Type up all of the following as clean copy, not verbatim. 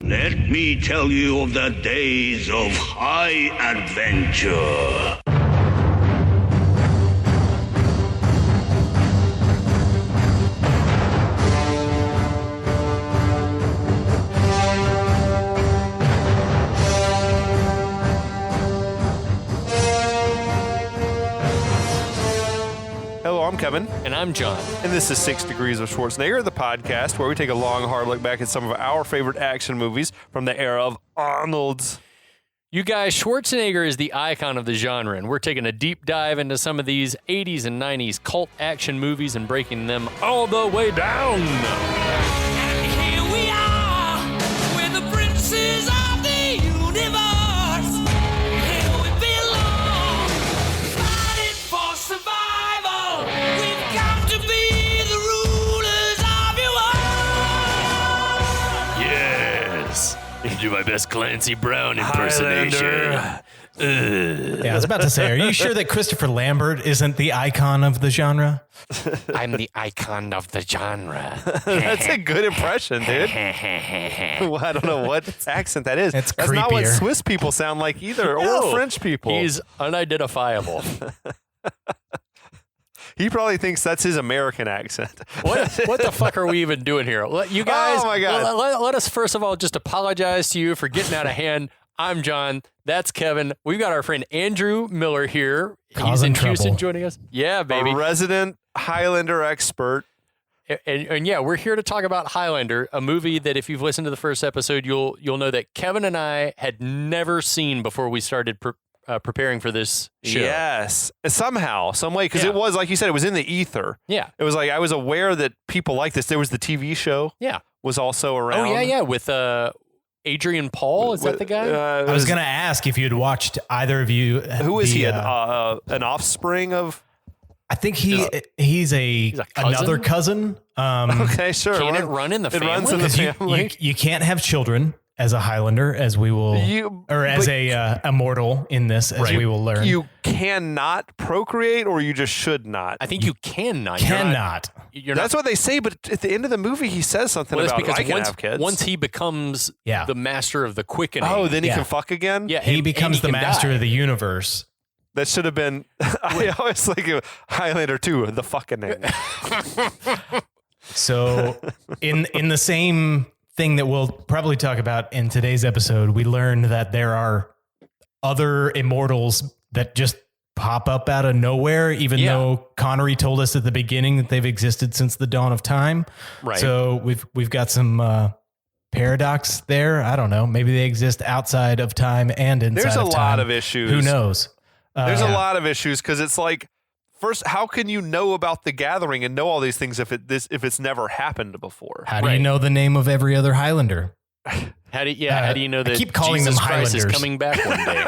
Let me tell you of the days of high adventure. Hello, I'm Kevin. And I'm John. And this is 6 Degrees of Schwarzenegger, the podcast where we take a long, hard look back at some of our favorite action movies from the era of Arnold's. You guys, Schwarzenegger is the icon of the genre, and we're taking a deep dive into some of these 80s and 90s cult action movies and breaking them all the way down. And here we are, we're the princes of the universe. Here we belong, fighting for survival. We've come to be the rulers of your world. Yes. You do my best Clancy Brown impersonation. Yeah, I was about to say, are you sure that Christopher Lambert isn't the icon of the genre? I'm the icon of the genre. That's a good impression, dude. Well, I don't know what accent that is. It's That's not what creepier. Swiss people sound like either, No, or French people. He's unidentifiable. He probably thinks that's his American accent. What the fuck are we even doing here? You guys, Oh, my God. Let us first of all just apologize to you for getting out of hand. I'm John. That's Kevin. We've got our friend Andrew Miller here. He's Causing in trouble. Houston joining us. Yeah, baby. A resident Highlander expert. And yeah, we're here to talk about Highlander, a movie that if you've listened to the first episode, you'll know that Kevin and I had never seen before we started preparing for this show. Yes. Somehow, some way, because Yeah. it was, like you said, it was in the ether. Yeah. It was like, I was aware that people like this. There was the TV show. Yeah. Was also around. Oh, yeah, with Adrian Paul. Is that the guy? I was going to ask if you'd watched either of you. Who is he? An offspring of? I think he's a cousin? another cousin. Okay, sure. Can it run in the It family? runs in the 'Cause family. you can't have children as a Highlander, as we will, or as but a immortal in this, as we will learn. You cannot procreate, or you just should not. I think you cannot. cannot. You're That's what they say, but at the end of the movie, he says something Well, it's about because I can have kids. once he becomes Yeah. the master of the quickening. Oh, then he Yeah. can fuck again? yeah, He and becomes he the can master die. of the universe. That should have been, I always like Highlander 2, the fucking name. So in the same thing that we'll probably talk about in today's episode, we learned that there are other immortals that just pop up out of nowhere, even Yeah. though Connery told us at the beginning that they've existed since the dawn of time. Right. So we've got some paradox there. I don't know. Maybe they exist outside of time and inside There's a of time. lot of issues. Who knows? There's a lot of issues because it's like, first, how can you know about the gathering and know all these things if it's never happened before? How do Right. you know the name of every other Highlander? How do you know I that keep calling Jesus them Christ is Highlanders. coming back one day?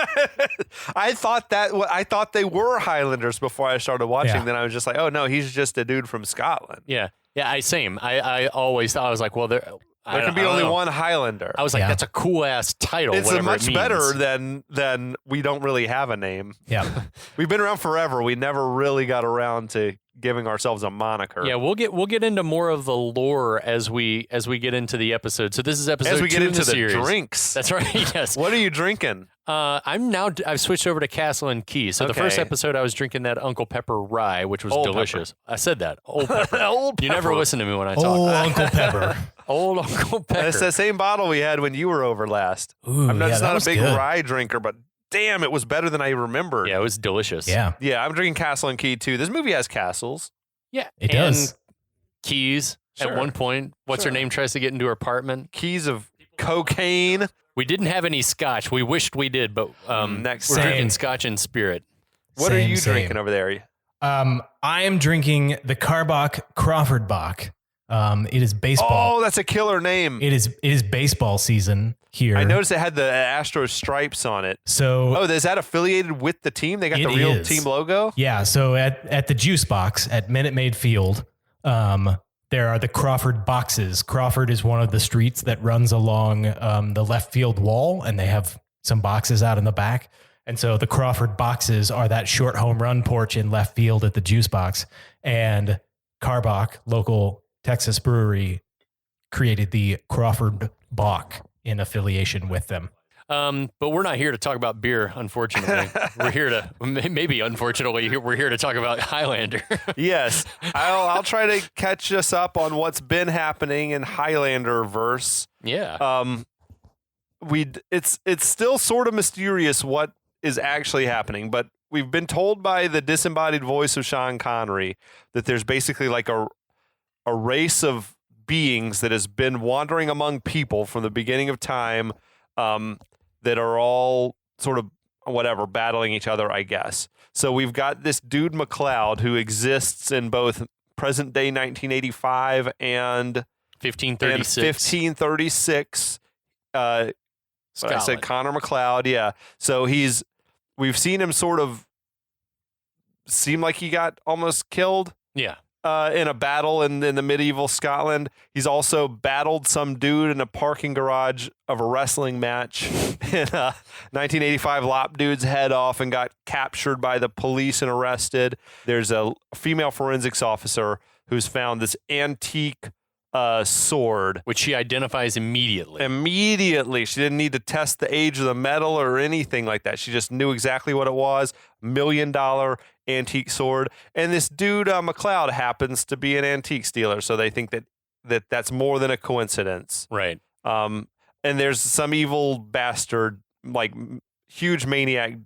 I thought they were Highlanders before I started watching. Yeah. Then I was just like, oh no, he's just a dude from Scotland. Yeah. Same. I always thought, I was like, well, there There can be only one Highlander. I was like, Yeah. that's a cool ass title. It's whatever much it means. better than we don't really have a name. Yeah. We've been around forever. We never really got around to giving ourselves a moniker. Yeah, we'll get into more of the lore as we get into the episode. So this is episode As we 2 get in into the series. drinks. That's right. Yes. What are you drinking? I've switched over to Castle and Key. So the first Okay. episode I was drinking that Uncle Pepper rye, which was Old delicious. I said that. Old Pepper. Old You never Pepper. listen to me when I talk. Oh, Uncle Pepper. Old Uncle Pepper. It's the same bottle we had when you were over last. Ooh, I'm yeah, just that not a was big good. rye drinker, but damn, it was better than I remembered. Yeah, it was delicious. Yeah, Yeah, I'm drinking Castle and Key too. This movie has castles. Yeah. it and does. Keys Sure. at one point. What's her Sure. name tries to get into her apartment. Keys of cocaine. We didn't have any scotch. We wished we did, but Next we're Same. drinking scotch and spirit. What are Same, you same. drinking over there? I am drinking the Carbach Crawford Bach. It is baseball. Oh, that's a killer name. It is baseball season here. I noticed it had the Astros stripes on it. So Oh, is that affiliated with the team? They got It the real is. team logo? yeah, so at the juice box at Minute Maid Field, there are the Crawford boxes. Crawford is one of the streets that runs along the left field wall, and they have some boxes out in the back. And so the Crawford boxes are that short home run porch in left field at the juice box. And Carbach, local Texas brewery, created the Crawford Bach in affiliation with them. But we're not here to talk about beer, unfortunately. We're here to, maybe unfortunately, we're here to talk about Highlander. Yes, I'll try to catch us up on what's been happening in Highlander verse. Yeah. It's still sort of mysterious what is actually happening, but we've been told by the disembodied voice of Sean Connery that there's basically like a race of beings that has been wandering among people from the beginning of time, that are all sort of whatever battling each other, I guess. So we've got this dude McLeod who exists in both present day 1985 and 1536. I said Connor McLeod, yeah. So we've seen him sort of seem like he got almost killed. Yeah. In a battle in the medieval Scotland. He's also battled some dude in a parking garage of a wrestling match in 1985, lopped dude's head off and got captured by the police and arrested. There's a female forensics officer who's found this antique sword, which she identifies immediately. She didn't need to test the age of the metal or anything like that. She just knew exactly what it was. $1 million antique sword. And this dude McLeod happens to be an antique dealer, so they think that's more than a coincidence. Right. And there's some evil bastard, like huge maniac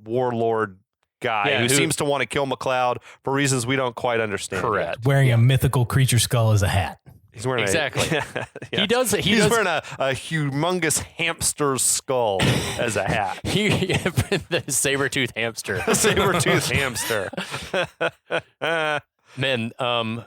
warlord guy who seems to want to kill McLeod for reasons we don't quite understand. Correct. Yet. Wearing a mythical creature skull as a hat. He's wearing exactly. He's wearing a humongous hamster's skull as a hat. The saber-toothed hamster. Saber-toothed hamster. Men, are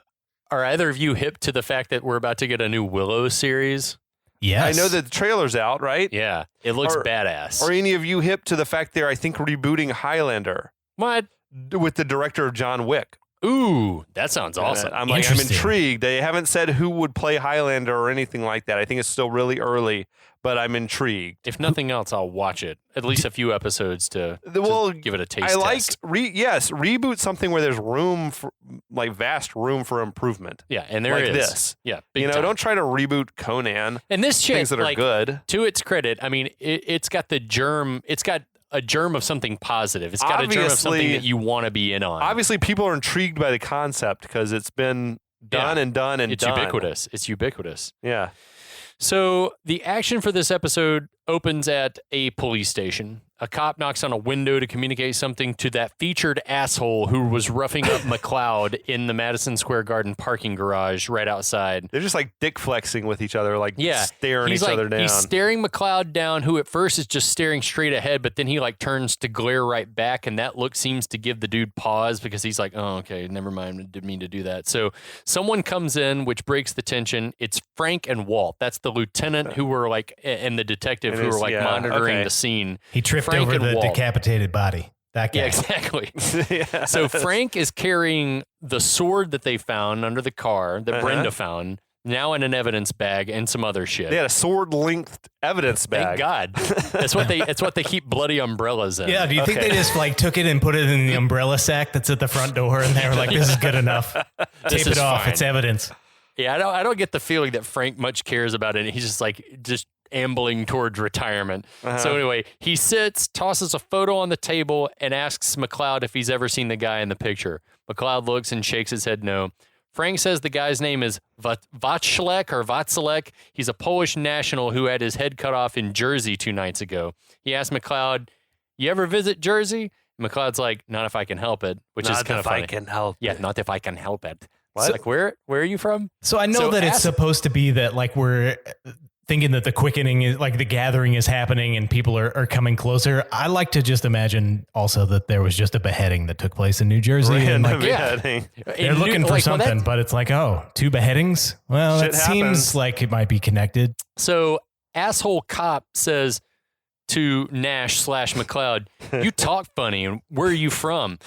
either of you hip to the fact that we're about to get a new Willow series? Yes. I know that the trailer's out, right? Yeah. It looks badass. Are any of you hip to the fact they're, I think, rebooting Highlander? What? With the director of John Wick. Ooh, that sounds awesome. I'm intrigued. They haven't said who would play Highlander or anything like that. I think it's still really early, but I'm intrigued. If nothing else, I'll watch it. At least a few episodes to give it a taste test. Reboot something where there's room for, like, vast room for improvement. Yeah, and there like is. This. Yeah, big time. Don't try to reboot Conan. And this shit, things that are good. To its credit, I mean, it's got the germ. It's got a germ of something positive. It's got a germ of something that you want to be in on. Obviously, people are intrigued by the concept because it's been done and done and it's done. It's ubiquitous. Yeah. So the action for this episode opens at a police station. A cop knocks on a window to communicate something to that featured asshole who was roughing up McLeod in the Madison Square Garden parking garage right outside. They're just like dick flexing with each other, like staring each other down. He's staring McLeod down, who at first is just staring straight ahead, but then he like turns to glare right back, and that look seems to give the dude pause because he's like, oh, okay, never mind, I didn't mean to do that. So someone comes in, which breaks the tension. It's Frank and Walt. That's the lieutenant who were like, and the detective who were like monitoring the scene. He tripped Frank over the Walt. Decapitated body. That guy. Yeah, exactly. So Frank is carrying the sword that they found under the car that Brenda found, now in an evidence bag and some other shit. They had a sword-length evidence bag. Thank God. That's what they keep bloody umbrellas in. Yeah, do you think they just like took it and put it in the umbrella sack that's at the front door and they were like, this is good enough. Tape it off. Fine. It's evidence. Yeah, I don't get the feeling that Frank much cares about it. He's just ambling towards retirement. So anyway, he sits, tosses a photo on the table, and asks McLeod if he's ever seen the guy in the picture. McLeod looks and shakes his head no. Frank says the guy's name is Wacłek. He's a Polish national who had his head cut off in Jersey 2 nights ago. He asked McLeod, you ever visit Jersey? McLeod's like, not if I can help it, which is kind of funny. Not if I can help it. Yeah, not if I can help it. What? It's like, where are you from? So I know that it's supposed to be that like we're thinking that the quickening is like the gathering is happening and people are coming closer. I like to just imagine also that there was just a beheading that took place in New Jersey. And like, beheading. They're looking for something, but it's like, oh, 2 beheadings? Well, Shit it seems like it might be connected. So asshole cop says to Nash/McLeod, you talk funny, and where are you from?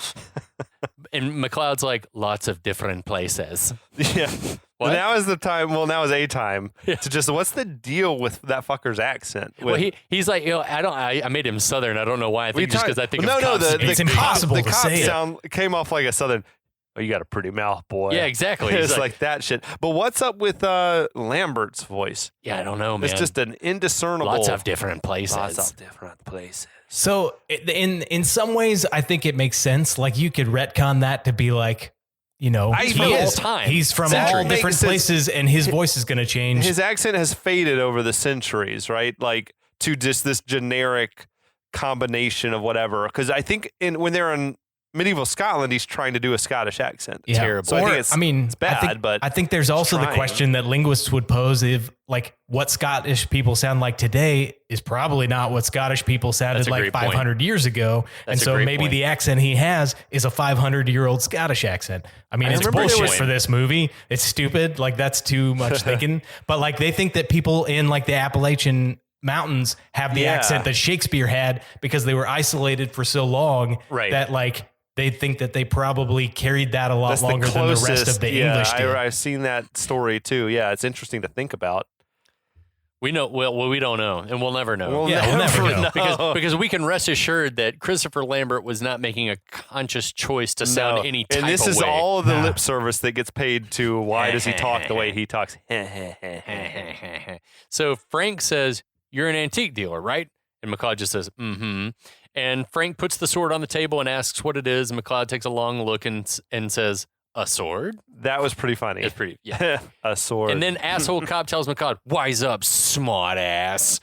And McLeod's like, lots of different places. Yeah. What? Now is the time. Well, now is a time to just. What's the deal with that fucker's accent? Well, he's like, I made him Southern. I don't know why. I think just because I think it's impossible to say it. Came off like a Southern. Oh, you got a pretty mouth, boy. Yeah, exactly. It's He's like that shit. But what's up with Lambert's voice? yeah, I don't know, man. It's just an indiscernible. lots of different places. Lots of different places. So in some ways, I think it makes sense. Like you could retcon that to be like, you know, He's from That all makes different sense. places, and his voice is going to change. His accent has faded over the centuries, right? Like to just this generic combination of whatever. Because I think when they're in medieval Scotland, he's trying to do a Scottish accent. Yeah. Terrible. So I think it's bad, but I think there's also the trying. question that linguists would pose if, like, what Scottish people sound like today is probably not what Scottish people sounded That's a like great point. 500 years ago. That's a and so great maybe point. the accent he has is a 500-year-old Scottish accent. I mean, I it's remember there bullshit was- for this movie. It's stupid. Like, that's too much thinking. But, like, they think that people in, like, the Appalachian Mountains have the Yeah. accent that Shakespeare had because they were isolated for so long Right. that, like, they think that they probably carried that a lot that's longer the than the closest. rest of the yeah, English did. I've seen that story too. Yeah, it's interesting to think about. We know. Well, we don't know, and we'll never know. We'll Yeah, we'll never know. because we can rest assured that Christopher Lambert was not making a conscious choice to sound No. any type and this of is way. all of the Nah. lip service that gets paid to why does he talk the way he talks. So Frank says, "You're an antique dealer, right?" And McLeod just says, "Mm-hmm." And Frank puts the sword on the table and asks what it is. And McLeod takes a long look and says, "A sword?" That was pretty funny. It's pretty, yeah. A sword. And then asshole cop tells McLeod, "Wise up, smart ass."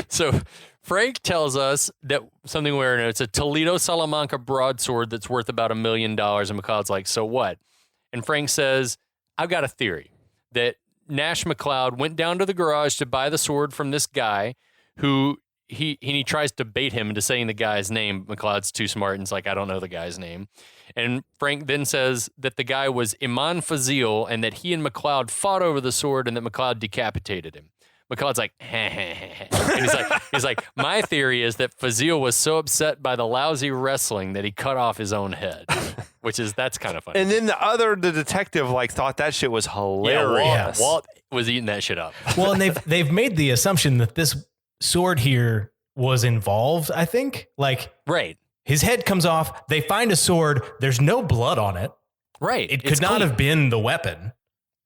So Frank tells us that something where it's a Toledo Salamanca broadsword that's worth about $1 million. And McLeod's like, "So what?" And Frank says, "I've got a theory that Nash McLeod went down to the garage to buy the sword from this guy who he tries to bait him into saying the guy's name. McLeod's too smart and is like, I don't know the guy's name." And Frank then says that the guy was Iman Fazil and that he and McLeod fought over the sword and that McLeod decapitated him. McLeod's like, and he's like, my theory is that Fazil was so upset by the lousy wrestling that he cut off his own head, that's kind of funny. And then the detective thought that shit was yeah, hilarious. Walt was eating that shit up. Well, and they've made the assumption that this sword here was involved, I think. Like, Right. his head comes off, they find a sword, there's no blood on it. Right. It could It's not clean. have been the weapon.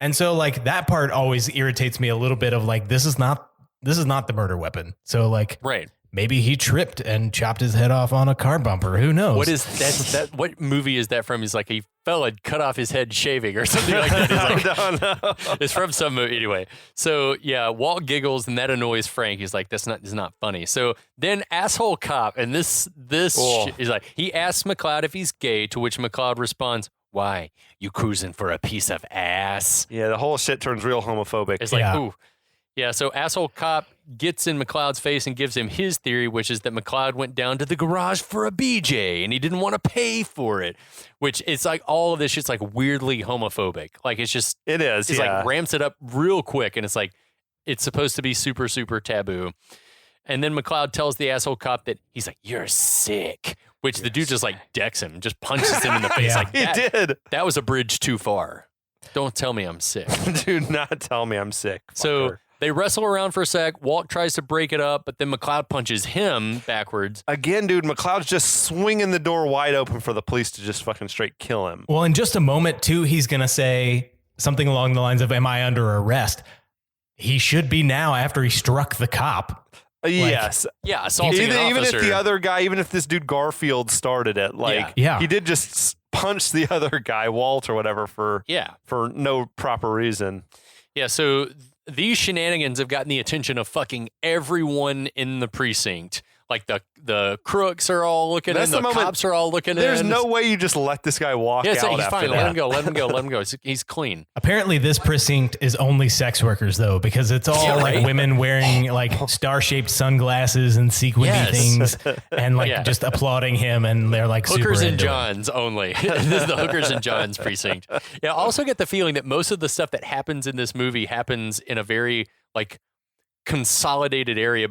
And so, like, that part always irritates me a little bit of like, this is not the murder weapon. So, like, Right. maybe he tripped and chopped his head off on a car bumper. Who knows? What is that? What movie is that from? He's like, he fell and cut off his head shaving or something like that. He's like, I don't know. it's from some movie. Anyway, so yeah, Walt giggles and that annoys Frank. He's like, this is not funny. So then asshole cop, and this Oh. is like, he asks McLeod if he's gay, to which McLeod responds, "Why? You cruising for a piece of ass?" Yeah, the whole shit turns real homophobic. It's like, Yeah. ooh. Yeah, so asshole cop gets in McLeod's face and gives him his theory, which is that McLeod went down to the garage for a BJ and he didn't want to pay for it, which it's like all of this shit's like weirdly homophobic. Like it's just, It is, it's yeah. like ramps it up real quick and it's like, it's supposed to be super, super taboo. And then McLeod tells the asshole cop that he's like, "You're sick," which the dude just like decks him, just punches him in the face. Yeah. Like He that, did. that was a bridge too far. Don't tell me I'm sick. Do not tell me I'm sick. So fucker. they wrestle around for a sec. Walt tries to break it up, but then McLeod punches him backwards. Again, dude, McLeod's just swinging the door wide open for the police to just fucking straight kill him. Well, in just a moment, too, he's going to say something along the lines of, "Am I under arrest?" He should be now after he struck the cop. Yes. Yeah, assaulting an Even officer. if the other guy, even if this dude Garfield started it, like Yeah. he did just punch the other guy, Walt or whatever, for yeah. no proper reason. Yeah, so these shenanigans have gotten the attention of fucking everyone in the precinct. Like the crooks are all looking That's in, the the moment- cops are all looking There's in. no way you just let this guy walk Yeah, it's out like, he's after fine. that. Let him go. Let him go. Let him go. He's clean. Apparently, this precinct is only sex workers, though, because it's all Yeah, like right. women wearing like star-shaped sunglasses and sequiny Yes. things, and like Yeah. just applauding him, and they're like Hookers super and into it. Johns only. This is the Hookers and Johns precinct. Yeah, I also get the feeling that most of the stuff that happens in this movie happens in a very like consolidated area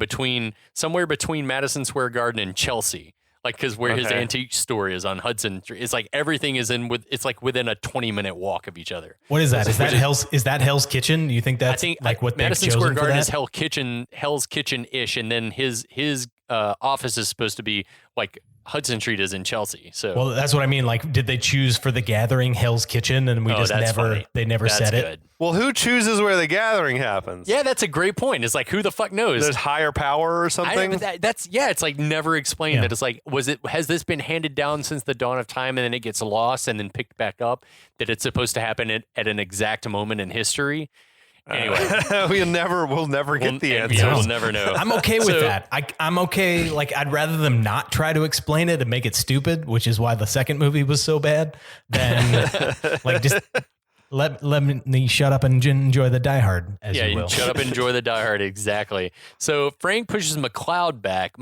somewhere between Madison Square Garden and Chelsea. Like, because where his Okay. antique store is on Hudson, it's like everything is it's like within a 20-minute walk of each other. What is that? Is that Which Hell's Kitchen? Do you think that's I think like what Madison they've Square chosen for Garden that? is Hell's Kitchen-ish, and then his office is supposed to be like Hudson Street is in Chelsea. So Well, that's what I mean. Like, did they choose for the gathering Hell's Kitchen, and we just that's never funny. they never That's said it? good. Well, who chooses where the gathering happens? Yeah, that's a great point. It's like, who the fuck knows? There's higher power or I something. don't, that's it's like never explained. Yeah. That it's like, has this been handed down since the dawn of time, and then it gets lost and then picked back up? That it's supposed to happen at an exact moment in history. Anyway, we'll never get the answer. Yeah, we'll never know. I'm okay with So- that. I'm okay. Like, I'd rather them not try to explain it and make it stupid, which is why the second movie was so bad, than like just let me shut up and enjoy the Die Hard, as you will. Shut up and enjoy the Die Hard. Exactly. So Frank pushes McLeod back.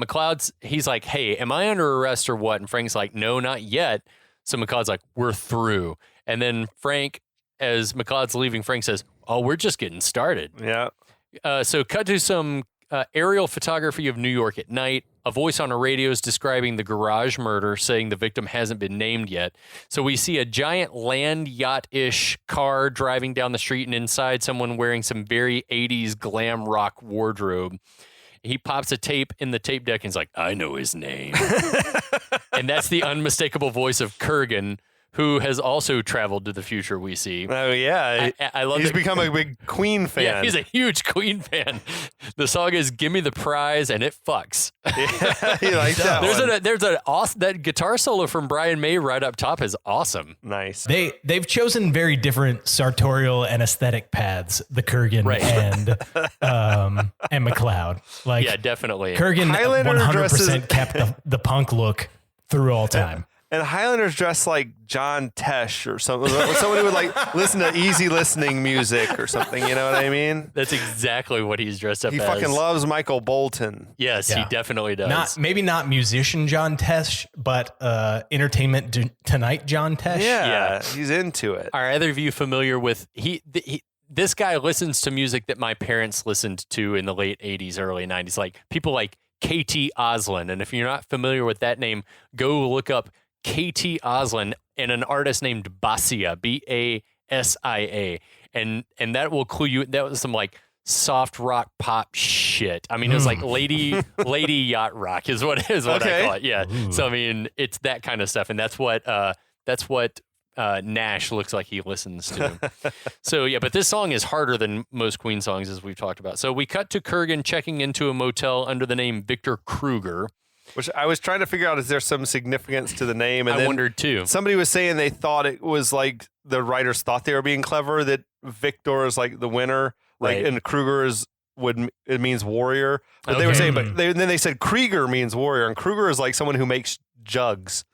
He's like, hey, am I under arrest or what? And Frank's like, no, not yet. So McLeod's like, we're through. And then Frank, as McLeod's leaving, Frank says, oh, we're just getting started. Yeah. So cut to some aerial photography of New York at night. A voice on a radio is describing the garage murder, saying the victim hasn't been named yet. So we see a giant land yacht-ish car driving down the street, and inside someone wearing some very 80s glam rock wardrobe. He pops a tape in the tape deck and he's like, I know his name. And that's the unmistakable voice of Kurgan, who has also traveled to the future, we see. Oh, yeah. I love He's that- become a big Queen fan. Yeah, he's a huge Queen fan. The song is "Give Me the Prize" and it fucks. He likes that one. There's an awesome that guitar solo from Brian May right up top is awesome. Nice. They've chosen very different sartorial and aesthetic paths, the Kurgan Right. and McLeod. Like, Yeah, definitely. Kurgan Highlander 100% dresses- kept the punk look through all time. And Highlander's dressed like John Tesh or something. Someone who would like listen to easy listening music or something. You know what I mean? That's exactly what he's dressed up He as. fucking loves Michael Bolton. Yes, Yeah. he definitely does. Maybe not musician John Tesh, but Entertainment Tonight John Tesh. Yeah, he's into it. Are either of you familiar with this guy listens to music that my parents listened to in the late 80s, early 90s, like people like KT Oslin. And if you're not familiar with that name, go look up KT Oslin and an artist named Basia, Basia. And that will clue you. That was some like soft rock pop shit. I mean, it was like lady yacht rock is what I call it. Yeah. Ooh. So I mean, it's that kind of stuff, and that's what Nash looks like he listens to. So yeah, but this song is harder than most Queen songs, as we've talked about. So we cut to Kurgan checking into a motel under the name Victor Kruger. Which I was trying to figure out, is there some significance to the name? And I then wondered too. somebody was saying they thought it was like the writers thought they were being clever, that Victor is like the winner, like, Right. and Kruger it means warrior. But they were Okay. saying, but then they said Krieger means warrior, and Kruger is like someone who makes jugs.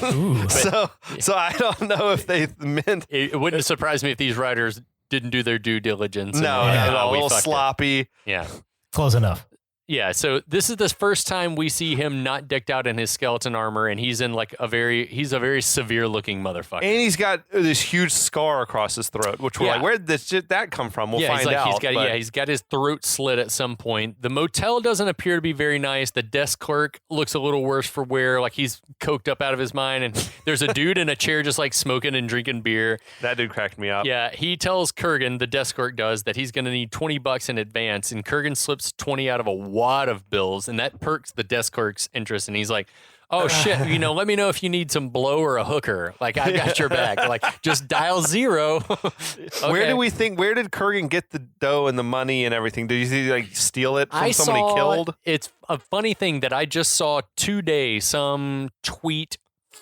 Ooh. So I don't know if they meant It wouldn't surprise me if these writers didn't do their due diligence. no, and, a we little fucked it. sloppy. Yeah. Close enough. Yeah, so this is the first time we see him not decked out in his skeleton armor, and he's in like he's a very severe looking motherfucker. And he's got this huge scar across his throat, which we're Yeah. like, where did that come from? We'll find out. He's got his throat slit at some point. The motel doesn't appear to be very nice. The desk clerk looks a little worse for wear, like he's coked up out of his mind. And there's a dude in a chair just like smoking and drinking beer. That dude cracked me up. Yeah, he tells Kurgan, the desk clerk does, that he's going to need $20 in advance, and Kurgan slips 20 out of a wad of bills, and that perks the desk clerk's interest, and he's like, oh shit, let me know if you need some blow or a hooker. Like, I got your back. Like, just dial 0. Where did Kurgan get the dough and the money and everything? Did he like steal it from somebody killed? It's a funny thing that I just saw today, some tweet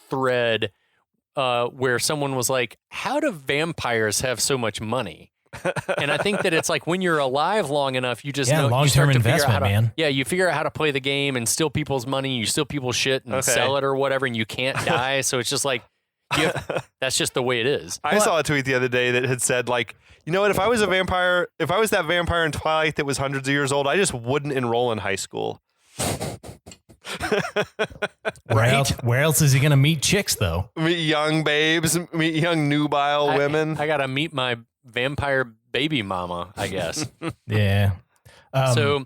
thread where someone was like, how do vampires have so much money? And I think that it's like when you're alive long enough, you just know, you long-term start to figure out investment, how to, man. Yeah, you figure out how to play the game and steal people's money. You steal people's shit and Okay. sell it or whatever, and you can't die. So it's just like, that's just the way it is. I saw a tweet the other day that had said, like, you know what, if I was that vampire in Twilight that was hundreds of years old, I just wouldn't enroll in high school. Where else is he going to meet chicks, though? Meet young babes, meet young nubile women. I gotta meet my vampire baby mama, I guess. Yeah. So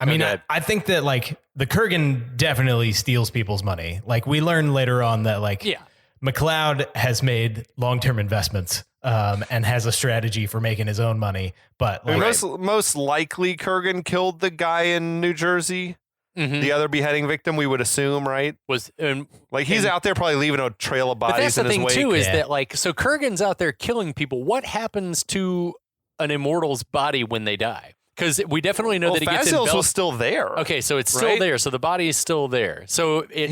I mean, go ahead. I think that like the Kurgan definitely steals people's money. Like we learn later on that like yeah. McLeod has made long-term investments and has a strategy for making his own money. But like, Most likely Kurgan killed the guy in New Jersey. the other beheading victim, we would assume, right? Like he's out there probably leaving a trail of But bodies that's in the his thing wake. too, is that like, so Kurgan's out there killing people. What happens to an immortal's body when they die? Because we definitely know that he gets Fazil's enveloped. was still there. Okay, so it's still there. So the body is still there. So it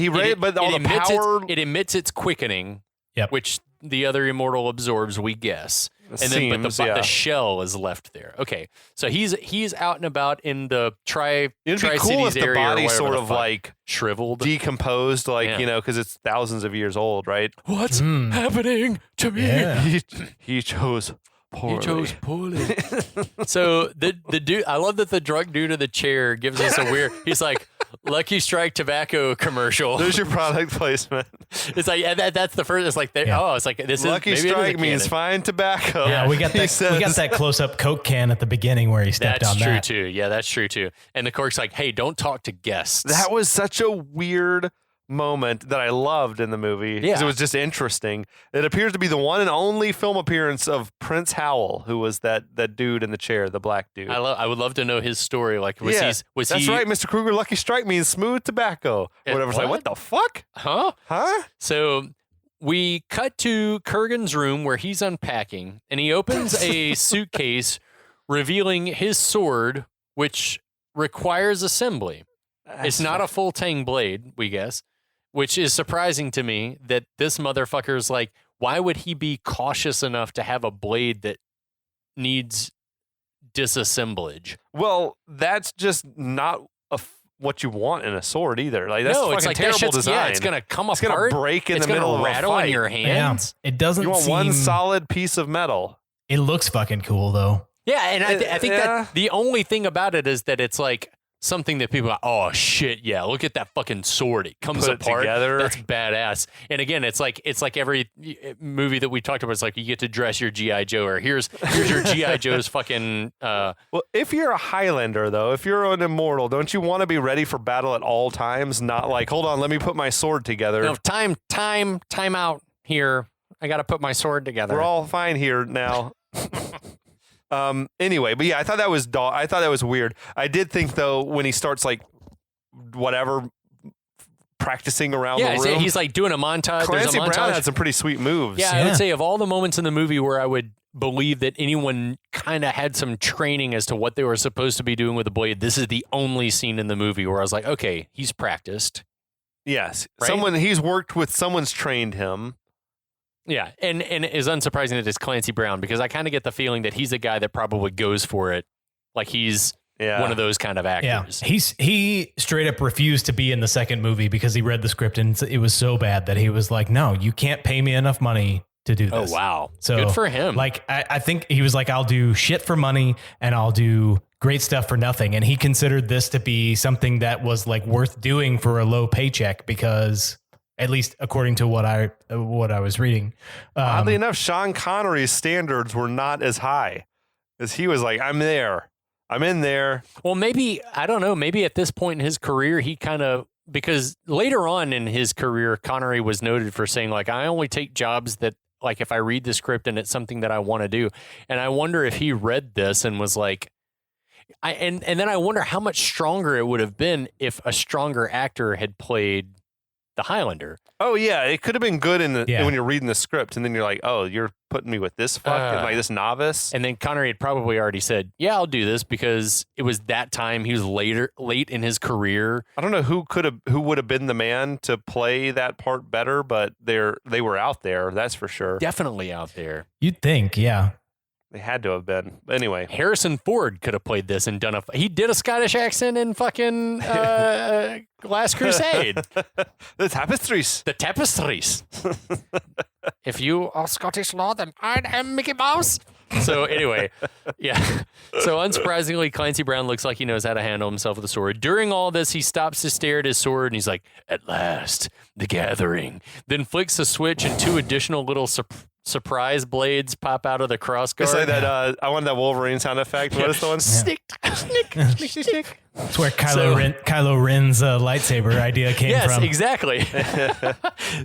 emits its quickening, which the other immortal absorbs, we guess. But the shell is left there. Okay, so he's out and about in the It'd be cool Tri-Cities if the area, body or sort of like shriveled, decomposed, like because it's thousands of years old, right? What's happening to me? Yeah. He chose poorly. He chose poorly. So the dude, I love that the drunk dude in the chair gives us a weird. He's like, Lucky Strike tobacco commercial. There's your product placement. It's like that's the first. It's like it's like this Lucky is Lucky Strike means fine tobacco. Yeah, we got that close up Coke can at the beginning where he stepped on that. That's true too. Yeah, that's true too. And the clerk's like, "Hey, don't talk to guests." That was such a weird moment that I loved in the movie because it was just interesting. It appears to be the one and only film appearance of Prince Howell, who was that dude in the chair, the black dude. I would love to know his story. Like, was That's right, Mr. Kruger. Lucky Strike means smooth tobacco. Whatever's like, what the fuck? Huh? Huh? So we cut to Kurgan's room where he's unpacking, and he opens a suitcase, revealing his sword, which requires assembly. It's not a full tang blade, we guess. Which is surprising to me that this motherfucker's like, why would he be cautious enough to have a blade that needs disassemblage? Well, that's just not what you want in a sword either. Like that's it's like terrible design. Yeah, it's gonna come apart. It's gonna break in the middle of a rattle fight. in your hands. Yeah. It doesn't. You want one solid piece of metal. It looks fucking cool though. Yeah, and I think that the only thing about it is that it's like something that people are, oh shit, yeah, look at that fucking sword. It comes apart. Together. That's badass. And again, it's like every movie that we talked about, it's like you get to dress your G.I. Joe, or here's your G.I. Joe's fucking Well, if you're a Highlander though, if you're an immortal, don't you want to be ready for battle at all times? Not like, hold on, let me put my sword together. No, time out here. I gotta put my sword together. We're all fine here now. Anyway, but yeah, I thought that was weird. I did think though, when he starts like whatever practicing around the room, he's like doing a montage. Clancy There's a montage. Brown had some pretty sweet moves. Yeah, I would say of all the moments in the movie where I would believe that anyone kind of had some training as to what they were supposed to be doing with a blade, this is the only scene in the movie where I was like, okay, he's practiced. Yes, right? He's worked with, someone's trained him. Yeah, and it is unsurprising that it's Clancy Brown, because I kind of get the feeling that he's a guy that probably goes for it, like he's one of those kind of actors. Yeah, he straight up refused to be in the second movie because he read the script and it was so bad that he was like, no, you can't pay me enough money to do this. Oh, wow. So good for him. Like, I think he was like, I'll do shit for money and I'll do great stuff for nothing. And he considered this to be something that was like worth doing for a low paycheck because, at least according to what I was reading. Oddly enough, Sean Connery's standards were not as high, as he was like, I'm in there. Well, maybe, I don't know, maybe at this point in his career, he kind of, because later on in his career, Connery was noted for saying, like, I only take jobs that, like, if I read the script and it's something that I want to do. And I wonder if he read this and was like, and then I wonder how much stronger it would have been if a stronger actor had played the Highlander. Oh yeah, it could have been good when you're reading the script, and then you're like, oh, you're putting me with this fucking like this novice. And then Connery had probably already said, yeah, I'll do this, because it was that time. He was late in his career. I don't know who would have been the man to play that part better, but they were out there, that's for sure. Definitely out there. You'd think, yeah. They had to have been. But anyway, Harrison Ford could have played this and done he did a Scottish accent in fucking Last Crusade. The tapestries. The tapestries. If you are Scottish law, then I am Mickey Mouse. So anyway, yeah. So unsurprisingly, Clancy Brown looks like he knows how to handle himself with a sword. During all this, he stops to stare at his sword and he's like, at last, the gathering. Then flicks a switch and two additional little surprise blades pop out of the crossguard. It's like that. I want that Wolverine sound effect. What is the one? Snick, snick, snick, snick. That's where Kylo Ren's lightsaber idea came from. Yes, exactly.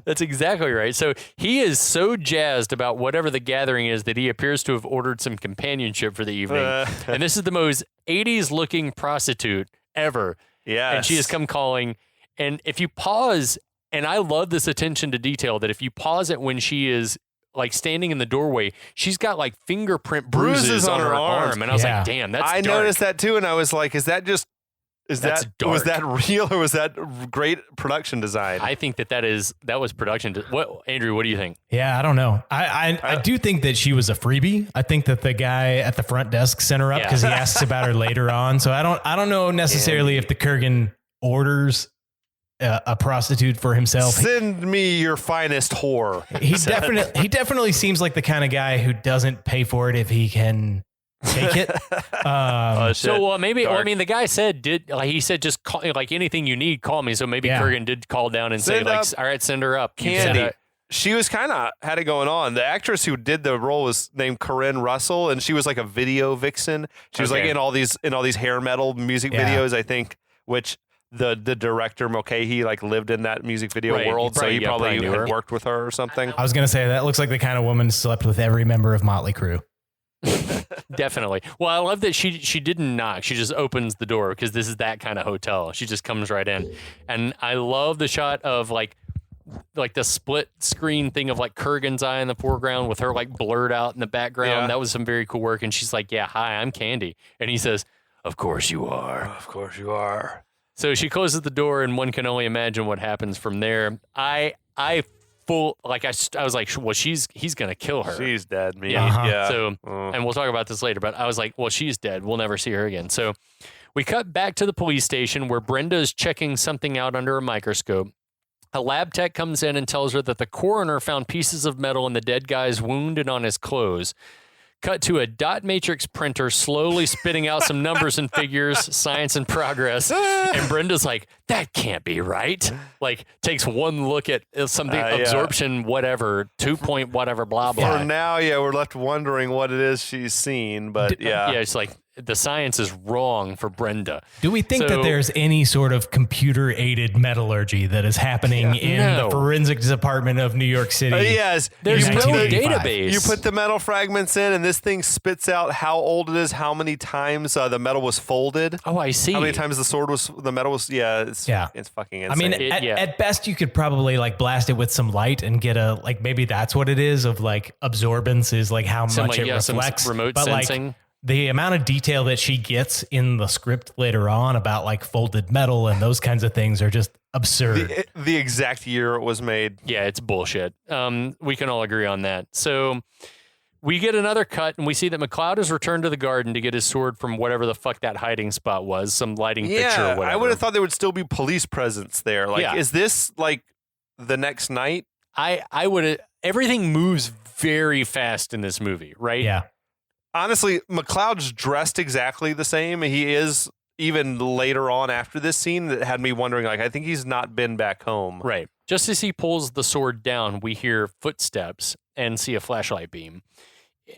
That's exactly right. So he is so jazzed about whatever the gathering is that he appears to have ordered some companionship for the evening. And this is the most 80s looking prostitute ever. Yes. And she has come calling. And if you pause, and I love this attention to detail, that if you pause it when she is like standing in the doorway, she's got like fingerprint bruises on her arm. And I was like, damn, that's I dark. noticed that too, and I was like, was that real or was that great production design? I think that was production. What, Andrew, what do you think? Yeah, I don't know. I do think that she was a freebie. I think that the guy at the front desk sent her up because he asks about her later on. So I don't know necessarily if the Kurgan orders a prostitute for himself. Send me your finest whore. He definitely seems like the kind of guy who doesn't pay for it if he can take it. The guy said he said just call, like anything you need, call me. So maybe Kurgan did call down and say like, all right, send her up. Candy. She was kind of had it going on. The actress who did the role was named Corinne Russell, and she was like a video vixen. She was like in all these hair metal music videos, I think, which the director Mulcahy like lived in that music video world, so he probably had worked with her or something. I was gonna say that looks like the kind of woman slept with every member of Motley Crue. Definitely. Well, I love that she didn't knock. She just opens the door because this is that kind of hotel. She just comes right in, and I love the shot of like the split screen thing of like Kurgan's eye in the foreground with her like blurred out in the background. Yeah. That was some very cool work. And she's like, "Yeah, hi, I'm Candy," and he says, "Of course you are. Of course you are." So she closes the door, and one can only imagine what happens from there. I was like, well, he's gonna kill her. She's dead, man. Yeah. So, and we'll talk about this later, but I was like, well, she's dead. We'll never see her again. So, we cut back to the police station where Brenda is checking something out under a microscope. A lab tech comes in and tells her that the coroner found pieces of metal in the dead guy's wound and on his clothes. Cut to a dot matrix printer slowly spitting out some numbers and figures, science and progress. And Brenda's like, that can't be right. Like, takes one look at something, absorption, whatever, 2 point whatever, blah, blah. For now, we're left wondering what it is she's seen, but Yeah, it's like, the science is wrong for Brenda. Do we think that there's any sort of computer-aided metallurgy that is happening in the forensics department of New York City? Yes. There's no database. You put the metal fragments in, and this thing spits out how old it is, how many times the metal was folded. Oh, I see. How many times the metal was, it's fucking insane. I mean, at best, you could probably like blast it with some light and get maybe that's what it is of like absorbance is like how much it reflects. Some remote sensing. Like, the amount of detail that she gets in the script later on about like folded metal and those kinds of things are just absurd. The exact year it was made. Yeah, it's bullshit. We can all agree on that. So we get another cut and we see that McLeod has returned to the garden to get his sword from whatever the fuck that hiding spot was, some lighting fixture or whatever. I would have thought there would still be police presence there. Like, is this like the next night? I would have. Everything moves very fast in this movie, right? Yeah. Honestly, McLeod's dressed exactly the same. He is even later on after this scene that had me wondering, like, I think he's not been back home. Right. Just as he pulls the sword down, we hear footsteps and see a flashlight beam.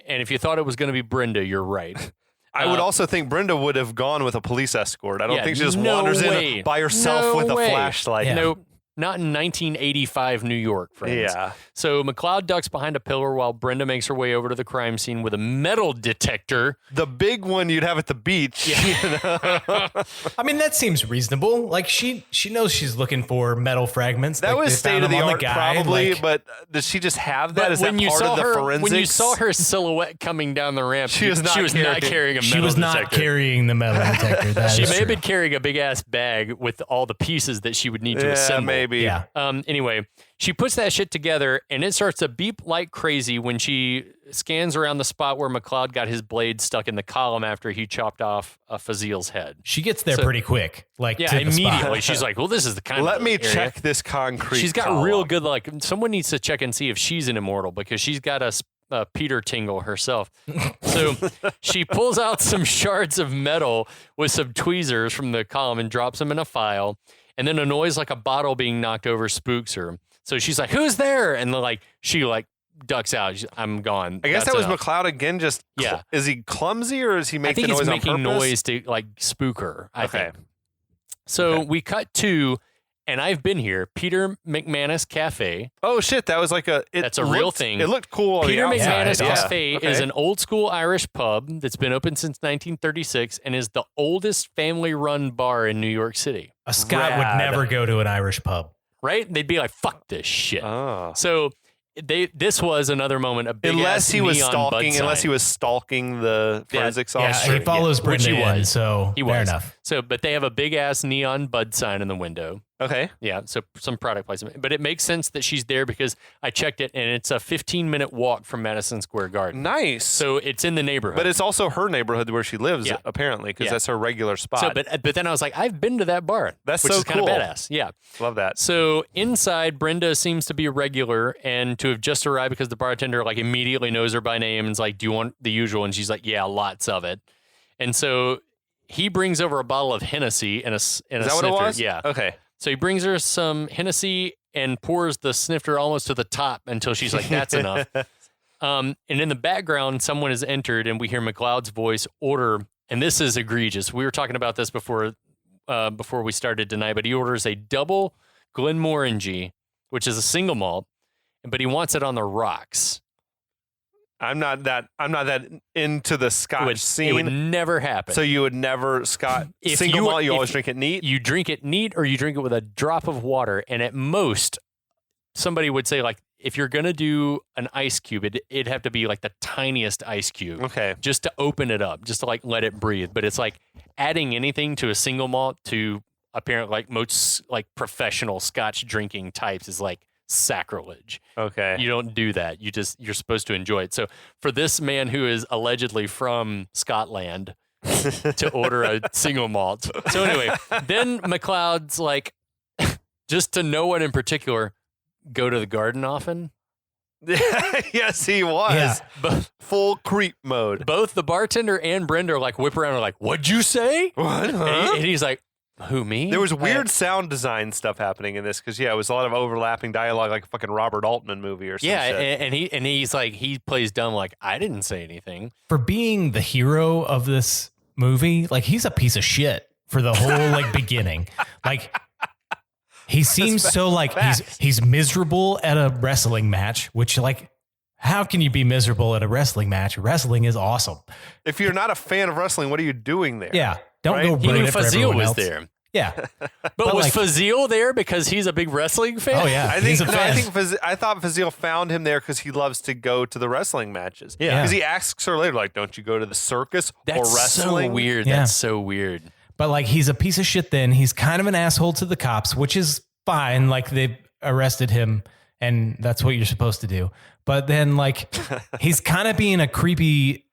And if you thought it was going to be Brenda, you're right. I would also think Brenda would have gone with a police escort. I don't think she just wanders in by herself with a flashlight. Yeah. Nope. Not in 1985 New York, friends. Yeah. So McLeod ducks behind a pillar while Brenda makes her way over to the crime scene with a metal detector. The big one you'd have at the beach. Yeah. I mean, that seems reasonable. Like she knows she's looking for metal fragments. That like was state of the art, probably. Like, but does she just have that? Is that part of the forensics? When you saw her silhouette coming down the ramp, she was not carrying a metal detector. She was not carrying the metal detector. She may have been carrying a big ass bag with all the pieces that she would need to assemble. Maybe. Yeah. Anyway, she puts that shit together and it starts to beep like crazy when she scans around the spot where McLeod got his blade stuck in the column after he chopped off Fazil's head. She gets there pretty quick. Like, yeah, immediately. She's like, well, this is the kind Let of me area. check this concrete She's got column. real good, like, someone needs to check and see if she's an immortal because she's got a Peter tingle herself. So she pulls out some shards of metal with some tweezers from the column and drops them in a file. And then a noise like a bottle being knocked over spooks her. So she's like, who's there? And she ducks out. I'm gone. I guess that was McLeod again. Just is he clumsy or is he making noise on purpose? I think he's making noise to like spook her. I think. So we cut to, And I've been here, Peter McManus Cafe. Oh shit, that was like That's a real thing. It looked cool. Peter on the McManus outside. Cafe Okay. is an old school Irish pub that's been open since 1936 and is the oldest family-run bar in New York City. A Scot would Rad. never go to an Irish pub. Right? They'd be like, "Fuck this shit." Oh. So this was another moment, a big Unless he was neon stalking, bud unless he sign. was stalking the forensics Yeah, officer. he follows which Brenda he in, was. so He fair was. enough. So, but they have a big ass neon bud sign in the window. Okay. Yeah, so some product placement. But it makes sense that she's there because I checked it and it's a 15-minute walk from Madison Square Garden. Nice. So it's in the neighborhood. But it's also her neighborhood where she lives, Yeah. apparently, because Yeah. that's her regular spot. so, but then I was like, I've been to that bar. That's which so is kind of cool. badass. Yeah. Love that. So inside, Brenda seems to be a regular and to have just arrived because the bartender like immediately knows her by name and is like, "Do you want the usual?" And she's like, "Yeah, lots of it." And so he brings over a bottle of Hennessy and a Is that what it snifter. was? Yeah. Okay. So he brings her some Hennessy and pours the snifter almost to the top until she's like, "That's enough." And in the background, someone has entered, and we hear McLeod's voice order. And this is egregious. We were talking about this before we started tonight, but he orders a double Glenmorangie, which is a single malt, but he wants it on the rocks. I'm not that into the Scotch It would scene. never happen. So you would never If single you- malt. You if always drink it neat. you drink it neat or you drink it with a drop of water. And at most, somebody would say, like, if you're going to do an ice cube, it'd have to be like the tiniest ice cube. Okay. Just to open it up, just to like let it breathe. But it's like adding anything to a single malt to apparently like most like professional Scotch drinking types is like sacrilege. Okay. You don't do that. You're supposed to enjoy it. So for this man who is allegedly from Scotland to order a single malt. So anyway, then McLeod's like, just to no one in particular, go to the garden often. Yes, he was. Yeah. But Full creep mode. both the bartender and Brenda are like whip around and are like, "What'd you say?" What? And he's like, "Who, me?" There was weird sound design stuff happening in this because it was a lot of overlapping dialogue, like a fucking Robert Altman movie or something. Yeah, and he's like, he plays dumb, like, "I didn't say anything." For being the hero of this movie, like he's a piece of shit for the whole like beginning. Like he seems so like he's miserable at a wrestling match, which like how can you be miserable at a wrestling match? Wrestling is awesome. If you're not a fan of wrestling, what are you doing there? Yeah. Don't Right? go He ruin knew it for Fazil everyone was else. there. Yeah. But was like- Fazil there because he's a big wrestling fan? Oh yeah. I he's think a no, fan. I thought Fazil found him there because he loves to go to the wrestling matches. Yeah. Because he asks her later, like, "Don't you go to the circus That's or wrestling?" so weird. Yeah. That's so weird. But like he's a piece of shit then. He's kind of an asshole to the cops, which is fine. Like they arrested him and that's what you're supposed to do. But then like he's kind of being a creepy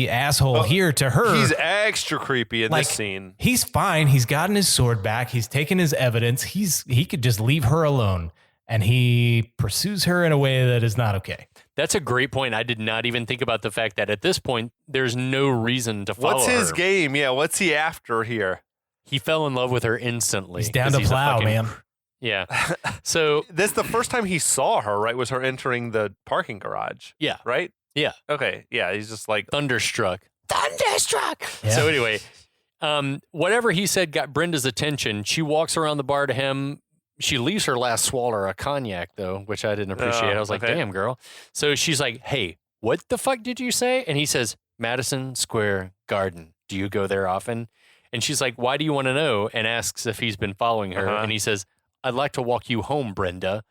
asshole here to her. He's extra creepy in like this scene. he's fine. He's gotten his sword back. He's taken his evidence. He could just leave her alone. And he pursues her in a way that is not okay. That's a great point. I did not even think about the fact that at this point, there's no reason to follow What's his her. game? Yeah, what's he after here? He fell in love with her instantly. He's down 'cause to he's a plow, fucking- man. Yeah. So, That's the first time he saw her, right? Was her entering the parking garage, yeah. right? Yeah. Okay. Yeah, he's just like, Thunderstruck. Thunderstruck. Yeah. So anyway, whatever he said got Brenda's attention. She walks around the bar to him. She leaves her last swallow of cognac, though, which I didn't appreciate. I was like, okay. damn, girl. So she's like, "Hey, what the fuck did you say?" And he says, "Madison Square Garden. Do you go there often?" And she's like, "Why do you want to know?" And asks if he's been following her. Uh-huh. And he says, "I'd like to walk you home, Brenda."